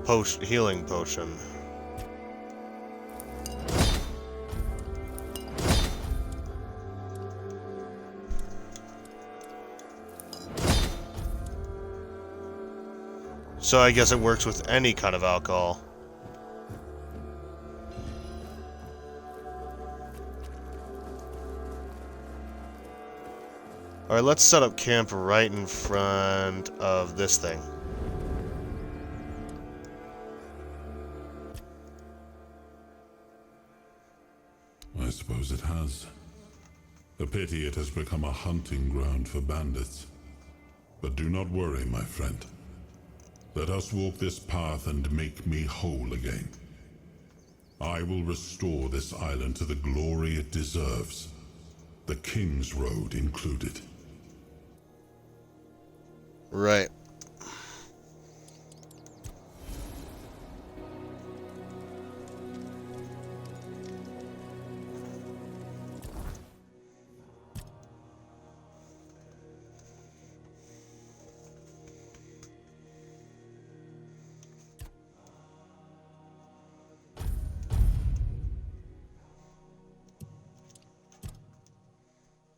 a healing potion. So I guess it works with any kind of alcohol. Alright, let's set up camp right in front of this thing. I suppose it has. A pity it has become a hunting ground for bandits. But do not worry, my friend. Let us walk this path and make me whole again. I will restore this island to the glory it deserves. The King's Road included. Right.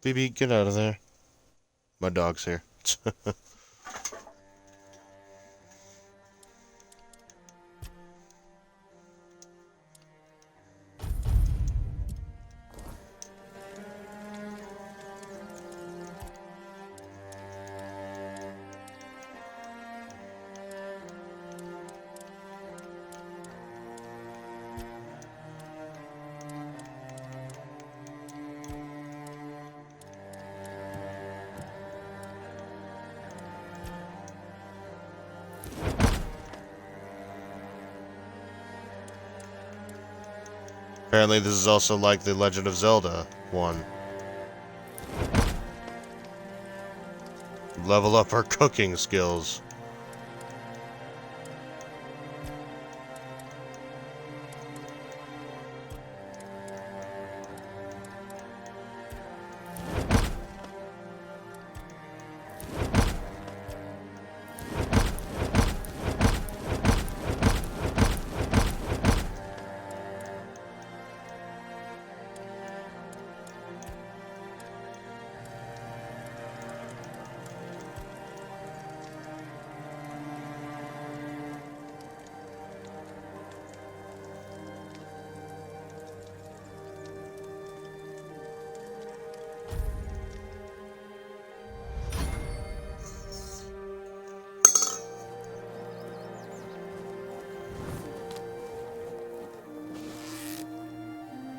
BB, get out of there. My dog's here. Apparently this is also like the Legend of Zelda one. Level up our cooking skills.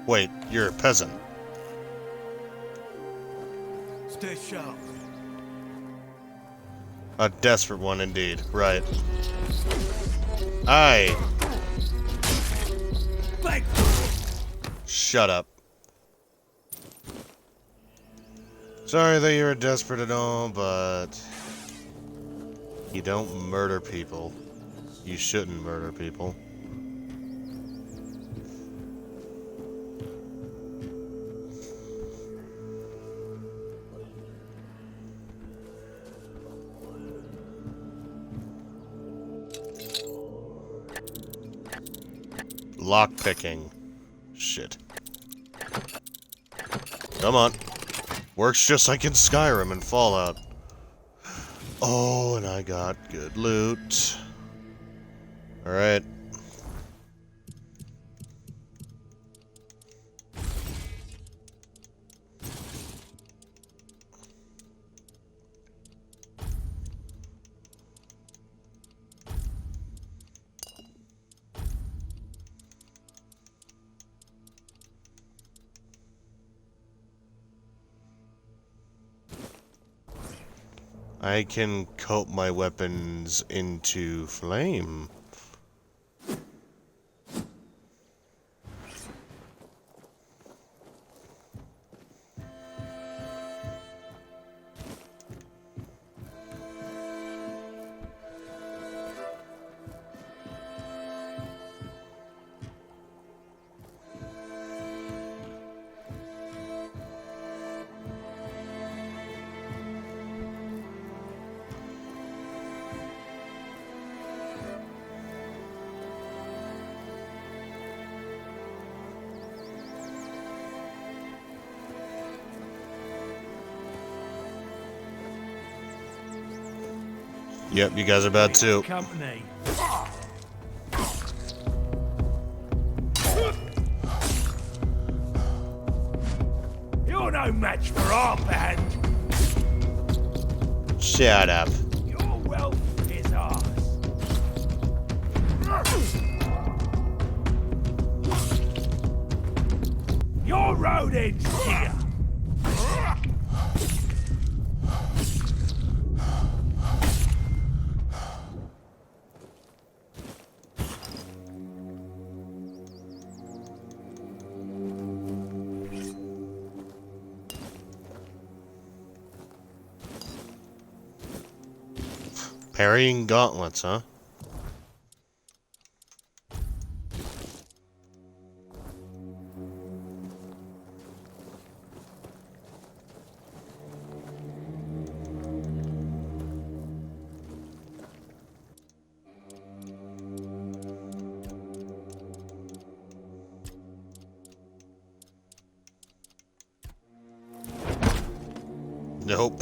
Wait, you're a peasant. Stay sharp. A desperate one indeed, right. Aye. Shut up. Sorry that you're desperate and all, but you don't murder people. You shouldn't murder people. Lockpicking. Shit. Come on. Works just like in Skyrim and Fallout. Oh, and I got good loot. Alright. I can coat my weapons into flame. Yep, you guys are bad too. Company. You're no match for our band. Shut up. Your wealth is ours. Your road ends here. Parrying gauntlets, huh? Nope.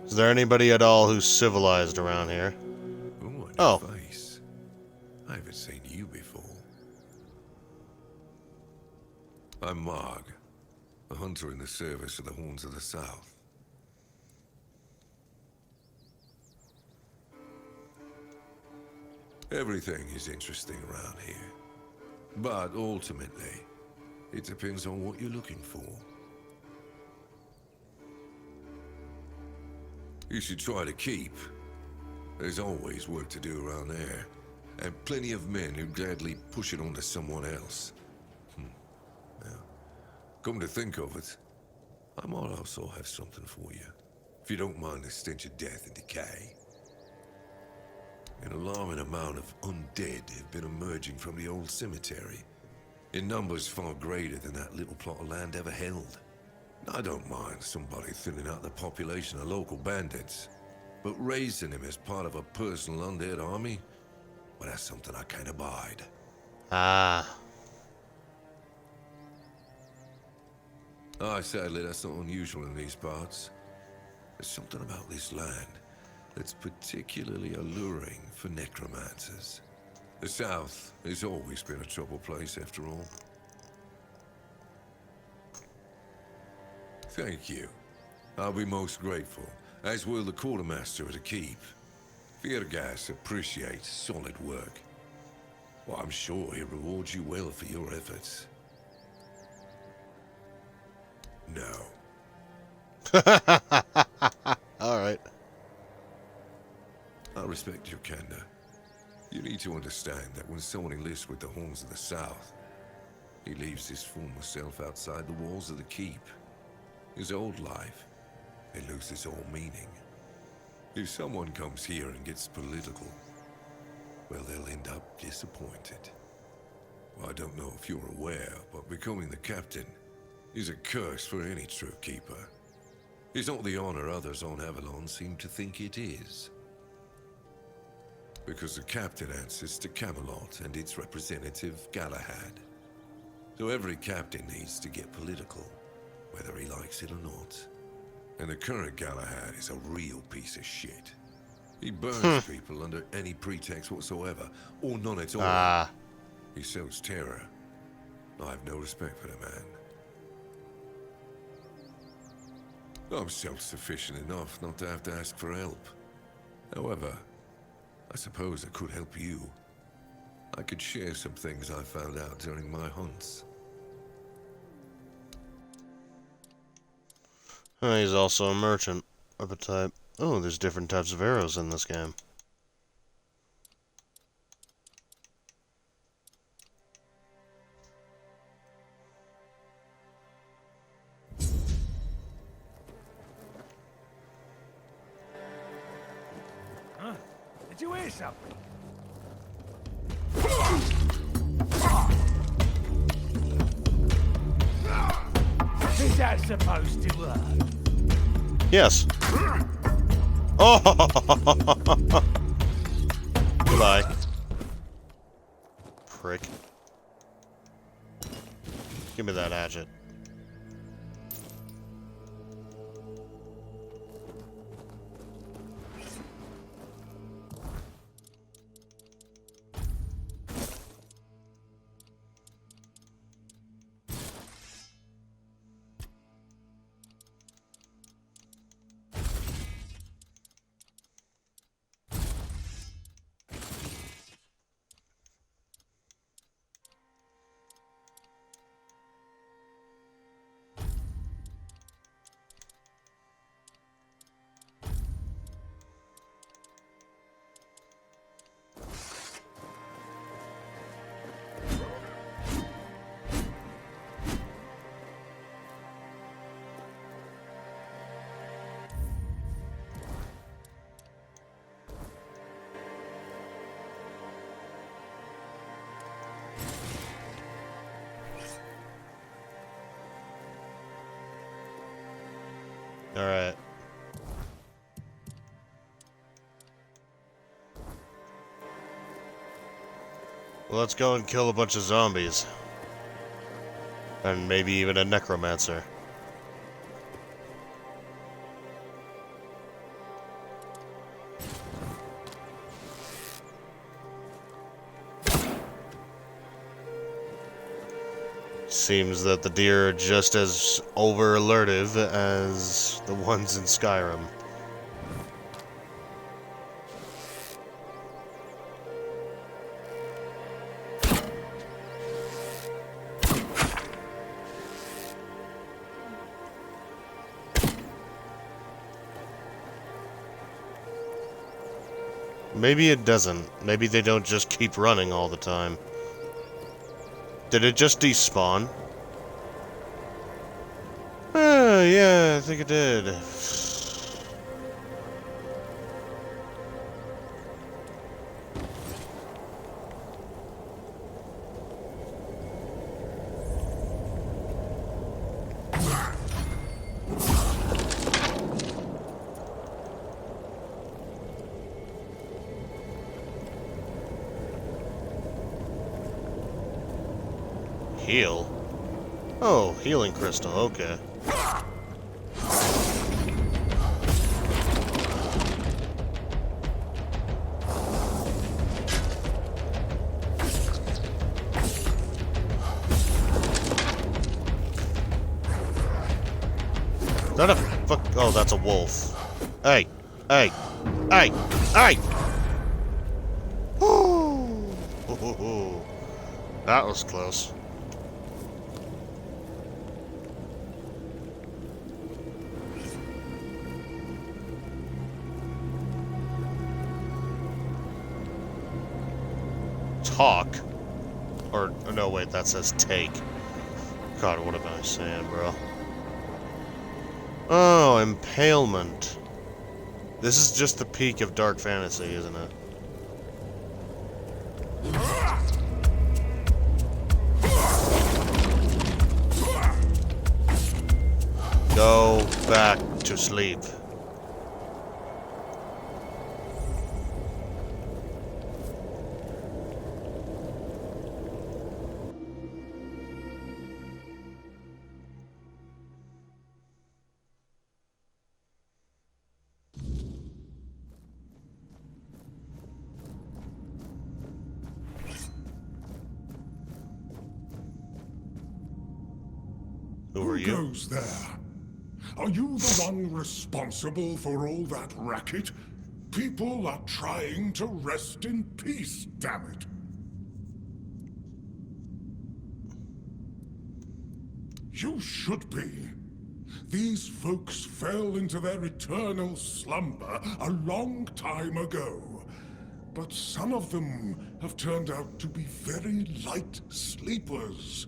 Is there anybody at all who's civilized around here? Oh. Face. I haven't seen you before. I'm Marg, a hunter in the service of the Horns of the South. Everything is interesting around here. But ultimately, it depends on what you're looking for. You should try to keep. There's always work to do around there, and plenty of men who'd gladly push it onto someone else. Now, come to think of it, I might also have something for you, if you don't mind the stench of death and decay. An alarming amount of undead have been emerging from the old cemetery, in numbers far greater than that little plot of land ever held. I don't mind somebody thinning out the population of local bandits, but raising him as part of a personal undead army, well, that's something I can't abide. Ah. Sadly, that's not unusual in these parts. There's something about this land that's particularly alluring for necromancers. The South has always been a troubled place, after all. Thank you. I'll be most grateful, as will the quartermaster of the keep. Viergas appreciates solid work. Well, I'm sure he'll reward you well for your efforts. No. Alright. I respect your candor. You need to understand that when someone enlists with the Horns of the South, he leaves his former self outside the walls of the keep. His old life, it loses all meaning. If someone comes here and gets political, well, they'll end up disappointed. Well, I don't know if you're aware, but becoming the captain is a curse for any true keeper. It's not the honor others on Avalon seem to think it is. Because the captain answers to Camelot and its representative, Galahad. So every captain needs to get political, whether he likes it or not. And the current Galahad is a real piece of shit. He burns people under any pretext whatsoever, or none at all. He sows terror. I have no respect for the man. I'm self-sufficient enough not to have to ask for help. However, I suppose I could help you. I could share some things I found out during my hunts. He's also a merchant of a type. Oh, there's different types of arrows in this game. Huh? Did you hear something? Is that supposed to work? Yes. Oh! Goodbye. Prick. Give me that hatchet. Alright. Well, let's go and kill a bunch of zombies. And maybe even a necromancer. Seems that the deer are just as over-alertive as the ones in Skyrim. Maybe it doesn't. Maybe they don't just keep running all the time. Did it just despawn? Yeah, I think it did. Heal? Oh, healing crystal, okay. Is that a fuck? Oh, that's a wolf. Hey, hey, hey, hey! Ooh. That was close. Talk? Or, no, wait, that says take. God, what am I saying, bro? Oh, impalement. This is just the peak of dark fantasy, isn't it? Go back to sleep. Who goes there? Are you the one responsible for all that racket? People are trying to rest in peace, damn it. You should be. These folks fell into their eternal slumber a long time ago. But some of them have turned out to be very light sleepers.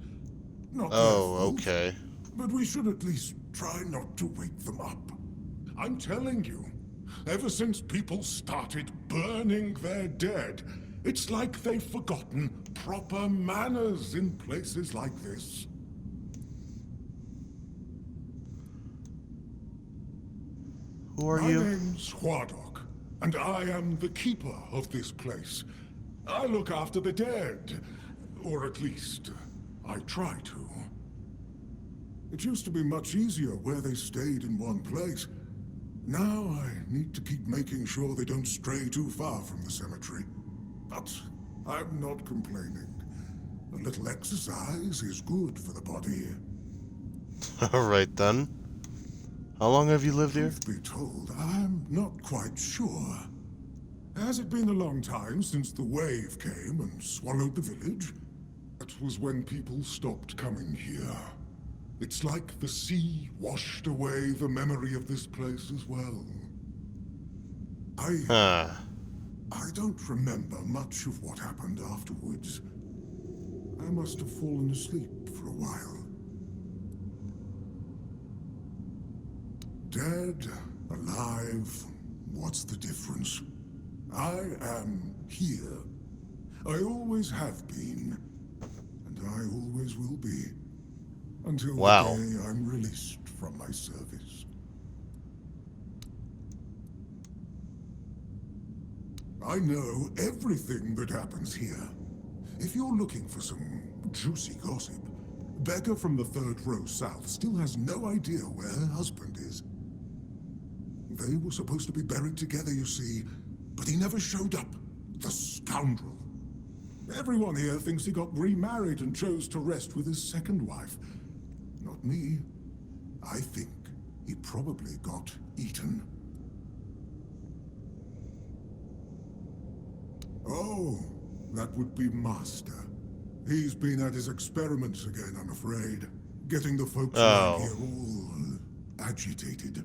Not okay. But we should at least try not to wake them up. I'm telling you, ever since people started burning their dead, it's like they've forgotten proper manners in places like this. Who are you? My name's Huardok, and I am the keeper of this place. I look after the dead, or at least, I try to. It used to be much easier where they stayed in one place. Now I need to keep making sure they don't stray too far from the cemetery. But I'm not complaining. A little exercise is good for the body. Alright then. How long have you lived here? Truth be told, I'm not quite sure. Has it been a long time since the wave came and swallowed the village? That was when people stopped coming here. It's like the sea washed away the memory of this place as well. I don't remember much of what happened afterwards. I must have fallen asleep for a while. Dead, alive, what's the difference? I am here. I always have been, and I always will be. Until the day I'm released from my service. I know everything that happens here. If you're looking for some juicy gossip, Becca from the third row south still has no idea where her husband is. They were supposed to be buried together, you see, but he never showed up. The scoundrel. Everyone here thinks he got remarried and chose to rest with his second wife. Not me. I think he probably got eaten. Oh, that would be Master. He's been at his experiments again, I'm afraid. Getting the folks around here all agitated.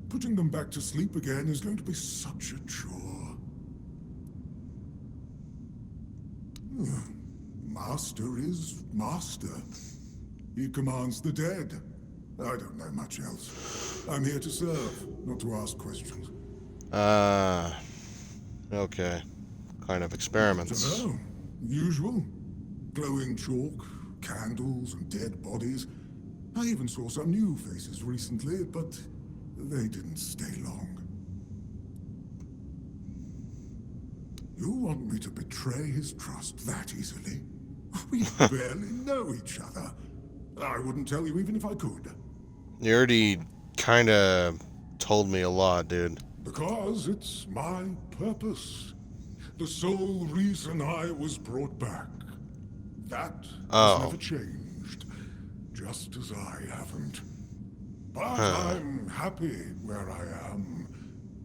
Putting them back to sleep again is going to be such a chore. Master is Master. He commands the dead. I don't know much else. I'm here to serve, not to ask questions. Okay. Kind of experiments. Dunno. Usual. Glowing chalk, candles, and dead bodies. I even saw some new faces recently, but they didn't stay long. You want me to betray his trust that easily? We barely know each other. I wouldn't tell you even if I could. You already kinda told me a lot, dude. Because it's my purpose. The sole reason I was brought back. That has never changed. Just as I haven't. But I'm happy where I am.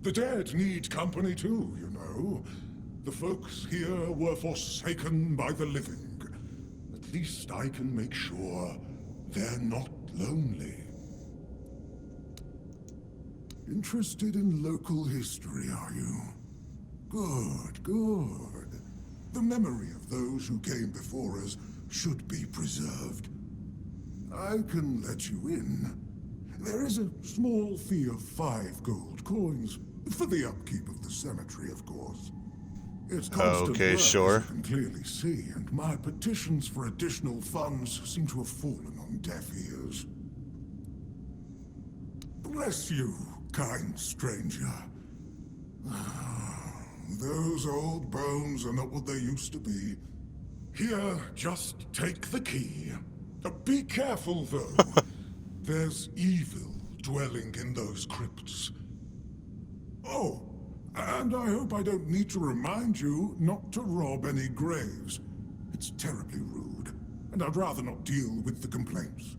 The dead need company too, you know. The folks here were forsaken by the living. At least I can make sure they're not lonely. Interested in local history, are you? Good, good. The memory of those who came before us should be preserved. I can let you in. There is a small fee of 5 gold coins for the upkeep of the cemetery, of course. It's constant Okay, work, sure. as you can clearly see, and my petitions for additional funds seem to have fallen on deaf ears. Bless you, kind stranger. Those old bones are not what they used to be. Here, just take the key. Be careful, though. There's evil dwelling in those crypts. Oh, and I hope I don't need to remind you not to rob any graves. It's terribly rude, and I'd rather not deal with the complaints.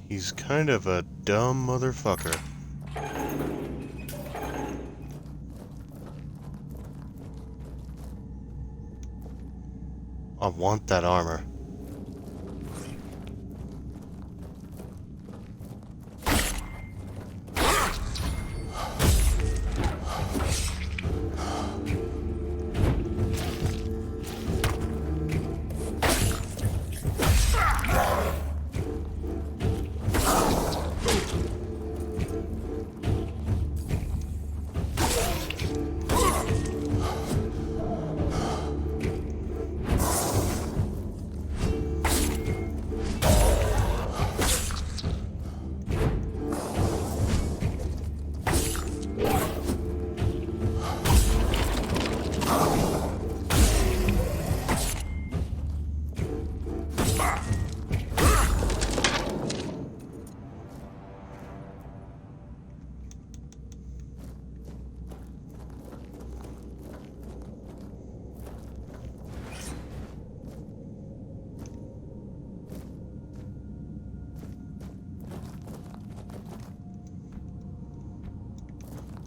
He's kind of a dumb motherfucker. I want that armor.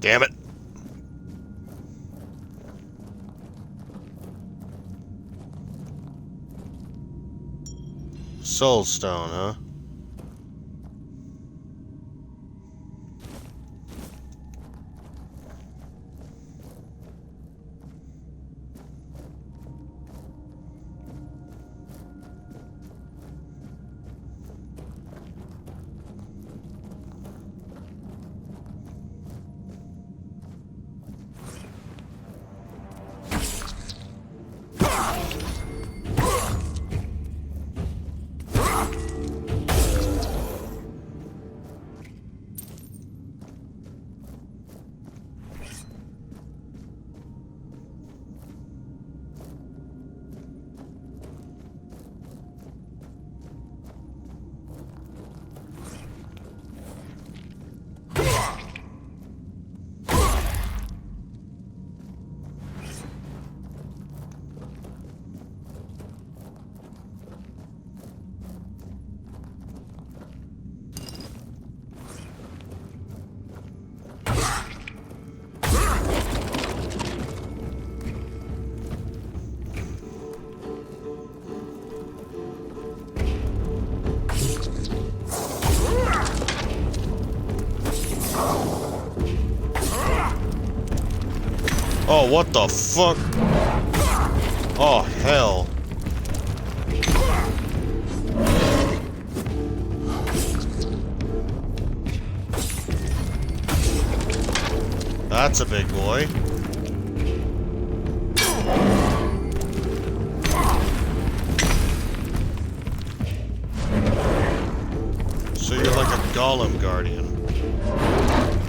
Damn it. Soulstone, huh? Oh, what the fuck? Oh, hell. That's a big boy. So you're like a golem guardian.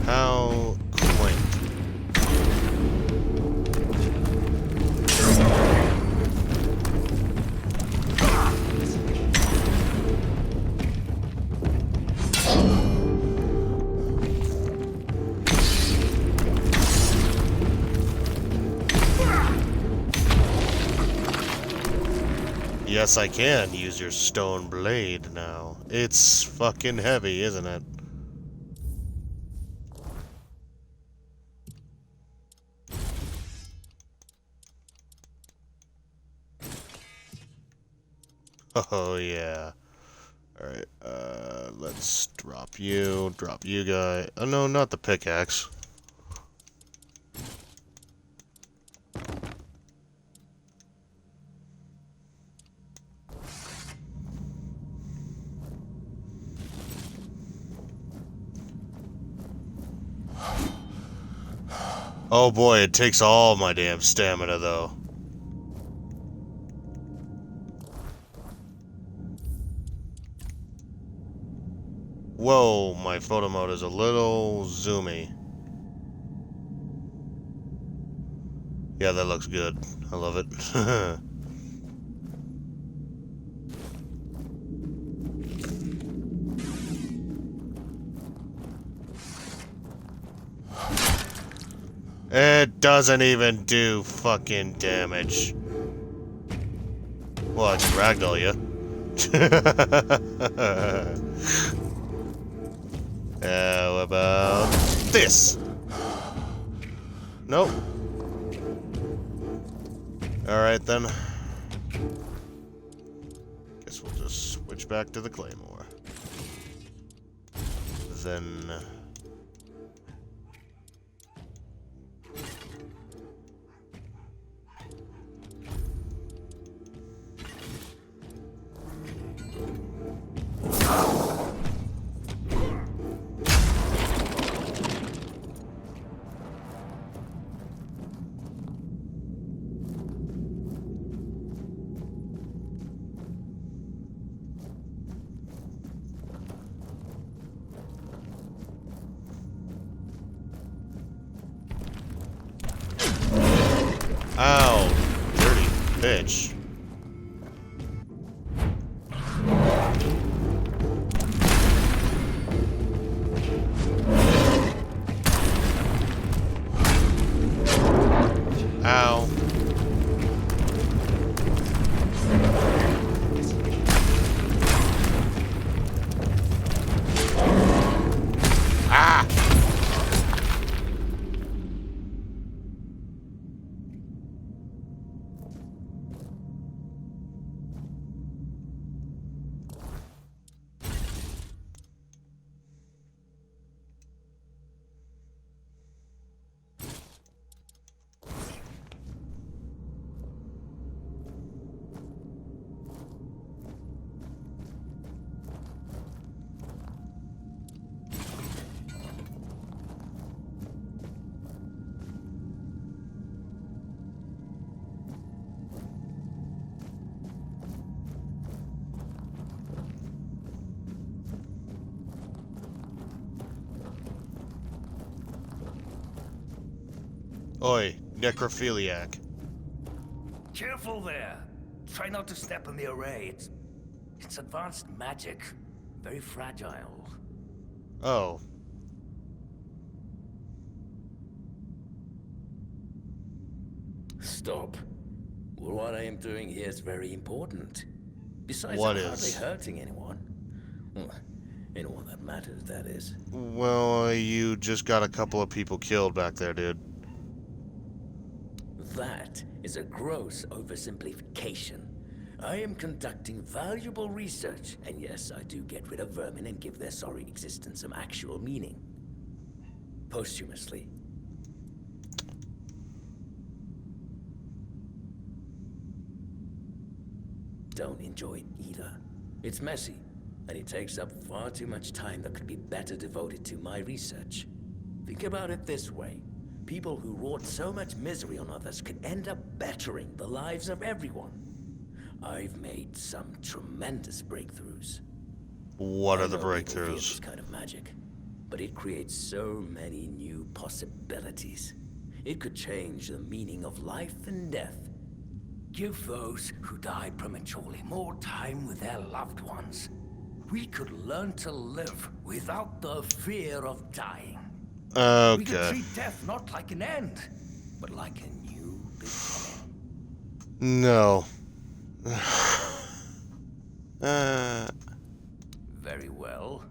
How quaint. Yes, I can use your stone blade now. It's fucking heavy, isn't it? Oh, yeah. Alright, let's drop you guy. Oh, no, not the pickaxe. Oh boy, it takes all my damn stamina, though. Whoa, my photo mode is a little zoomy. Yeah, that looks good. I love it. It doesn't even do fucking damage. Well, I can ragdoll you. How about this? Nope. Alright then. Guess we'll just switch back to the claymore. Then... Ow, dirty bitch. Ow. Ah! Oi, necrophiliac. Careful there. Try not to step on the array. It's advanced magic. Very fragile. Oh. Stop. Well, what I am doing here is very important. Besides, What I'm is? hardly hurting anyone. Well, anyone that matters, that is. Well, you just got a couple of people killed back there, dude. That is a gross oversimplification. I am conducting valuable research, and yes, I do get rid of vermin and give their sorry existence some actual meaning. Posthumously. Don't enjoy it either. It's messy, and it takes up far too much time that could be better devoted to my research. Think about it this way. People who wrought so much misery on others could end up bettering the lives of everyone. I've made some tremendous breakthroughs. What are the I know people fear breakthroughs? this kind of magic, but it creates so many new possibilities. It could change the meaning of life and death. Give those who die prematurely more time with their loved ones. We could learn to live without the fear of dying. We could Okay. treat death not like an end, but like a new beginning. No. Very well.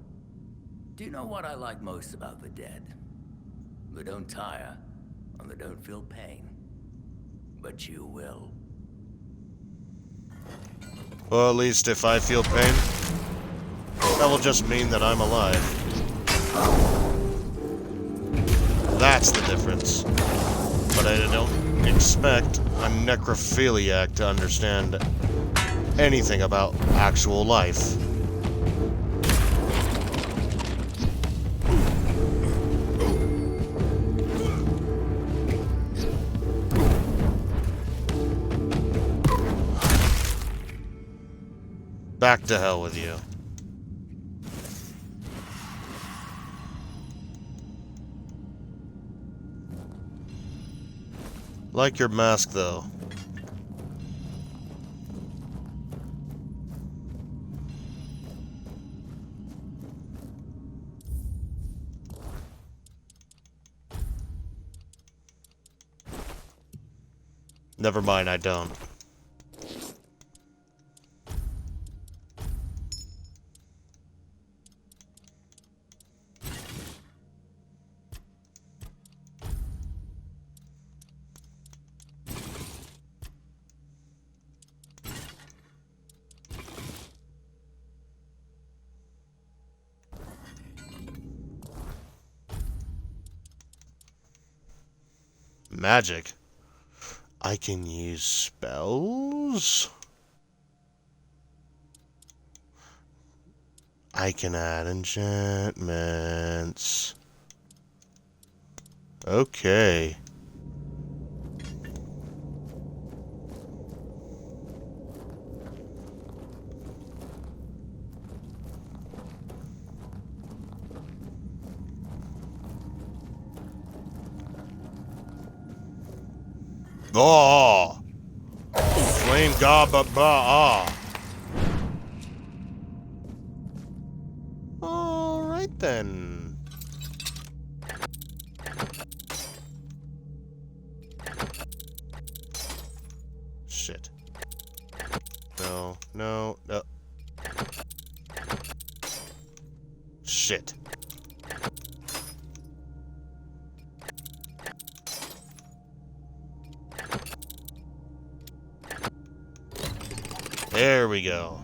Do you know what I like most about the dead? They don't tire, and they don't feel pain. But you will. Well, at least if I feel pain, that will just mean that I'm alive. That's the difference. But I don't expect a necrophiliac to understand anything about actual life. Back to hell with you. Like your mask, though. Never mind, I don't. Magic. I can use spells. I can add enchantments. Okay. Oh! Flame god ba ba ah. Alright then. Shit. No, no, no. Shit. There we go.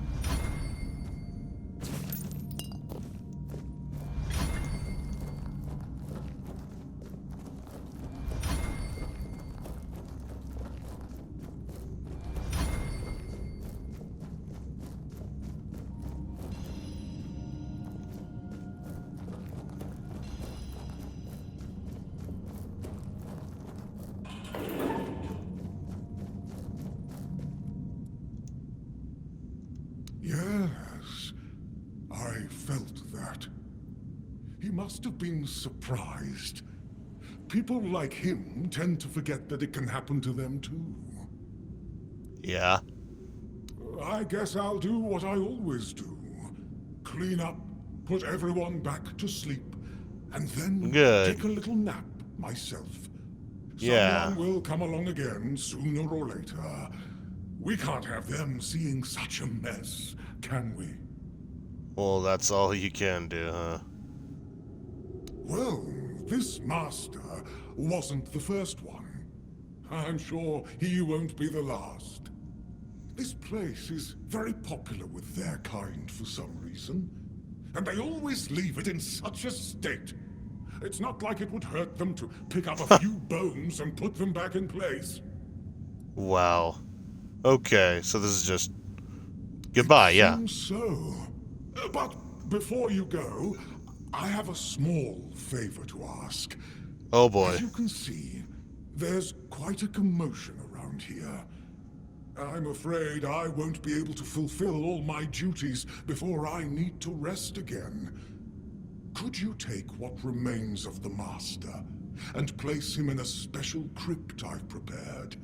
Yes, I felt that. He must have been surprised. People like him tend to forget that it can happen to them too. Yeah. I guess I'll do what I always do. Clean up, put everyone back to sleep, and then take a little nap myself. Yeah. Someone will come along again sooner or later. We can't have them seeing such a mess, can we? Well, that's all you can do, huh? Well, this master wasn't the first one. I'm sure he won't be the last. This place is very popular with their kind for some reason. And they always leave it in such a state. It's not like it would hurt them to pick up a few bones and put them back in place. Wow. Okay, so this is just... Goodbye, yeah. So, but before you go, I have a small favor to ask. Oh boy. As you can see, there's quite a commotion around here. I'm afraid I won't be able to fulfill all my duties before I need to rest again. Could you take what remains of the Master and place him in a special crypt I've prepared?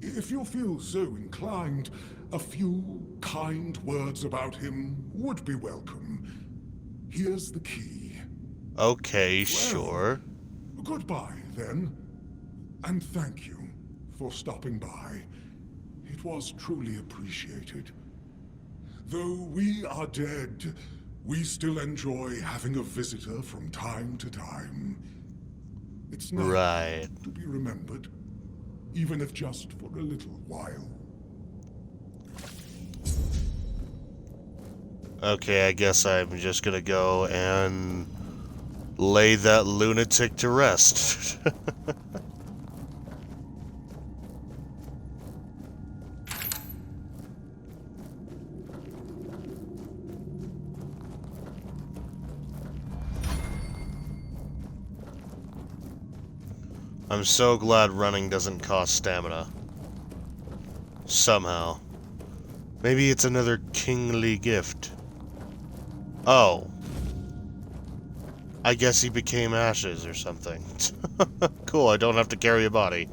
If you feel so inclined, a few kind words about him would be welcome. Here's the key. Okay, sure. Goodbye, then. And thank you for stopping by. It was truly appreciated. Though we are dead, we still enjoy having a visitor from time to time. It's nice Right. to be remembered, even if just for a little while. Okay, I guess I'm just gonna go and lay that lunatic to rest. I'm so glad running doesn't cost stamina. Somehow. Maybe it's another kingly gift. Oh. I guess he became ashes or something. Cool, I don't have to carry a body.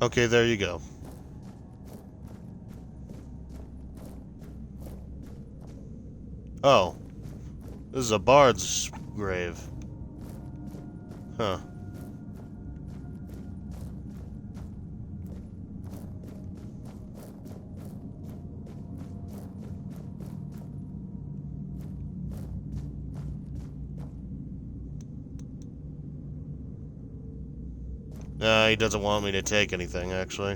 Okay, there you go. Oh. This is a bard's grave. Huh. He doesn't want me to take anything, actually.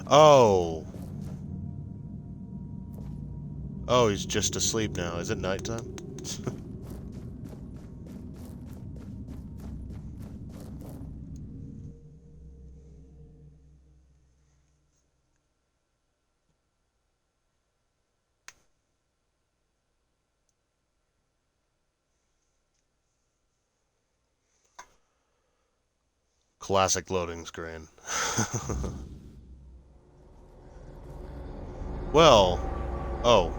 Oh. Oh, he's just asleep now. Is it nighttime? Classic loading screen. Well, oh.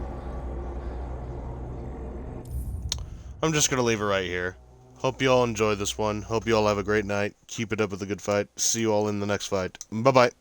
I'm just gonna leave it right here. Hope you all enjoy this one. Hope you all have a great night. Keep it up with the good fight. See you all in the next fight. Bye-bye.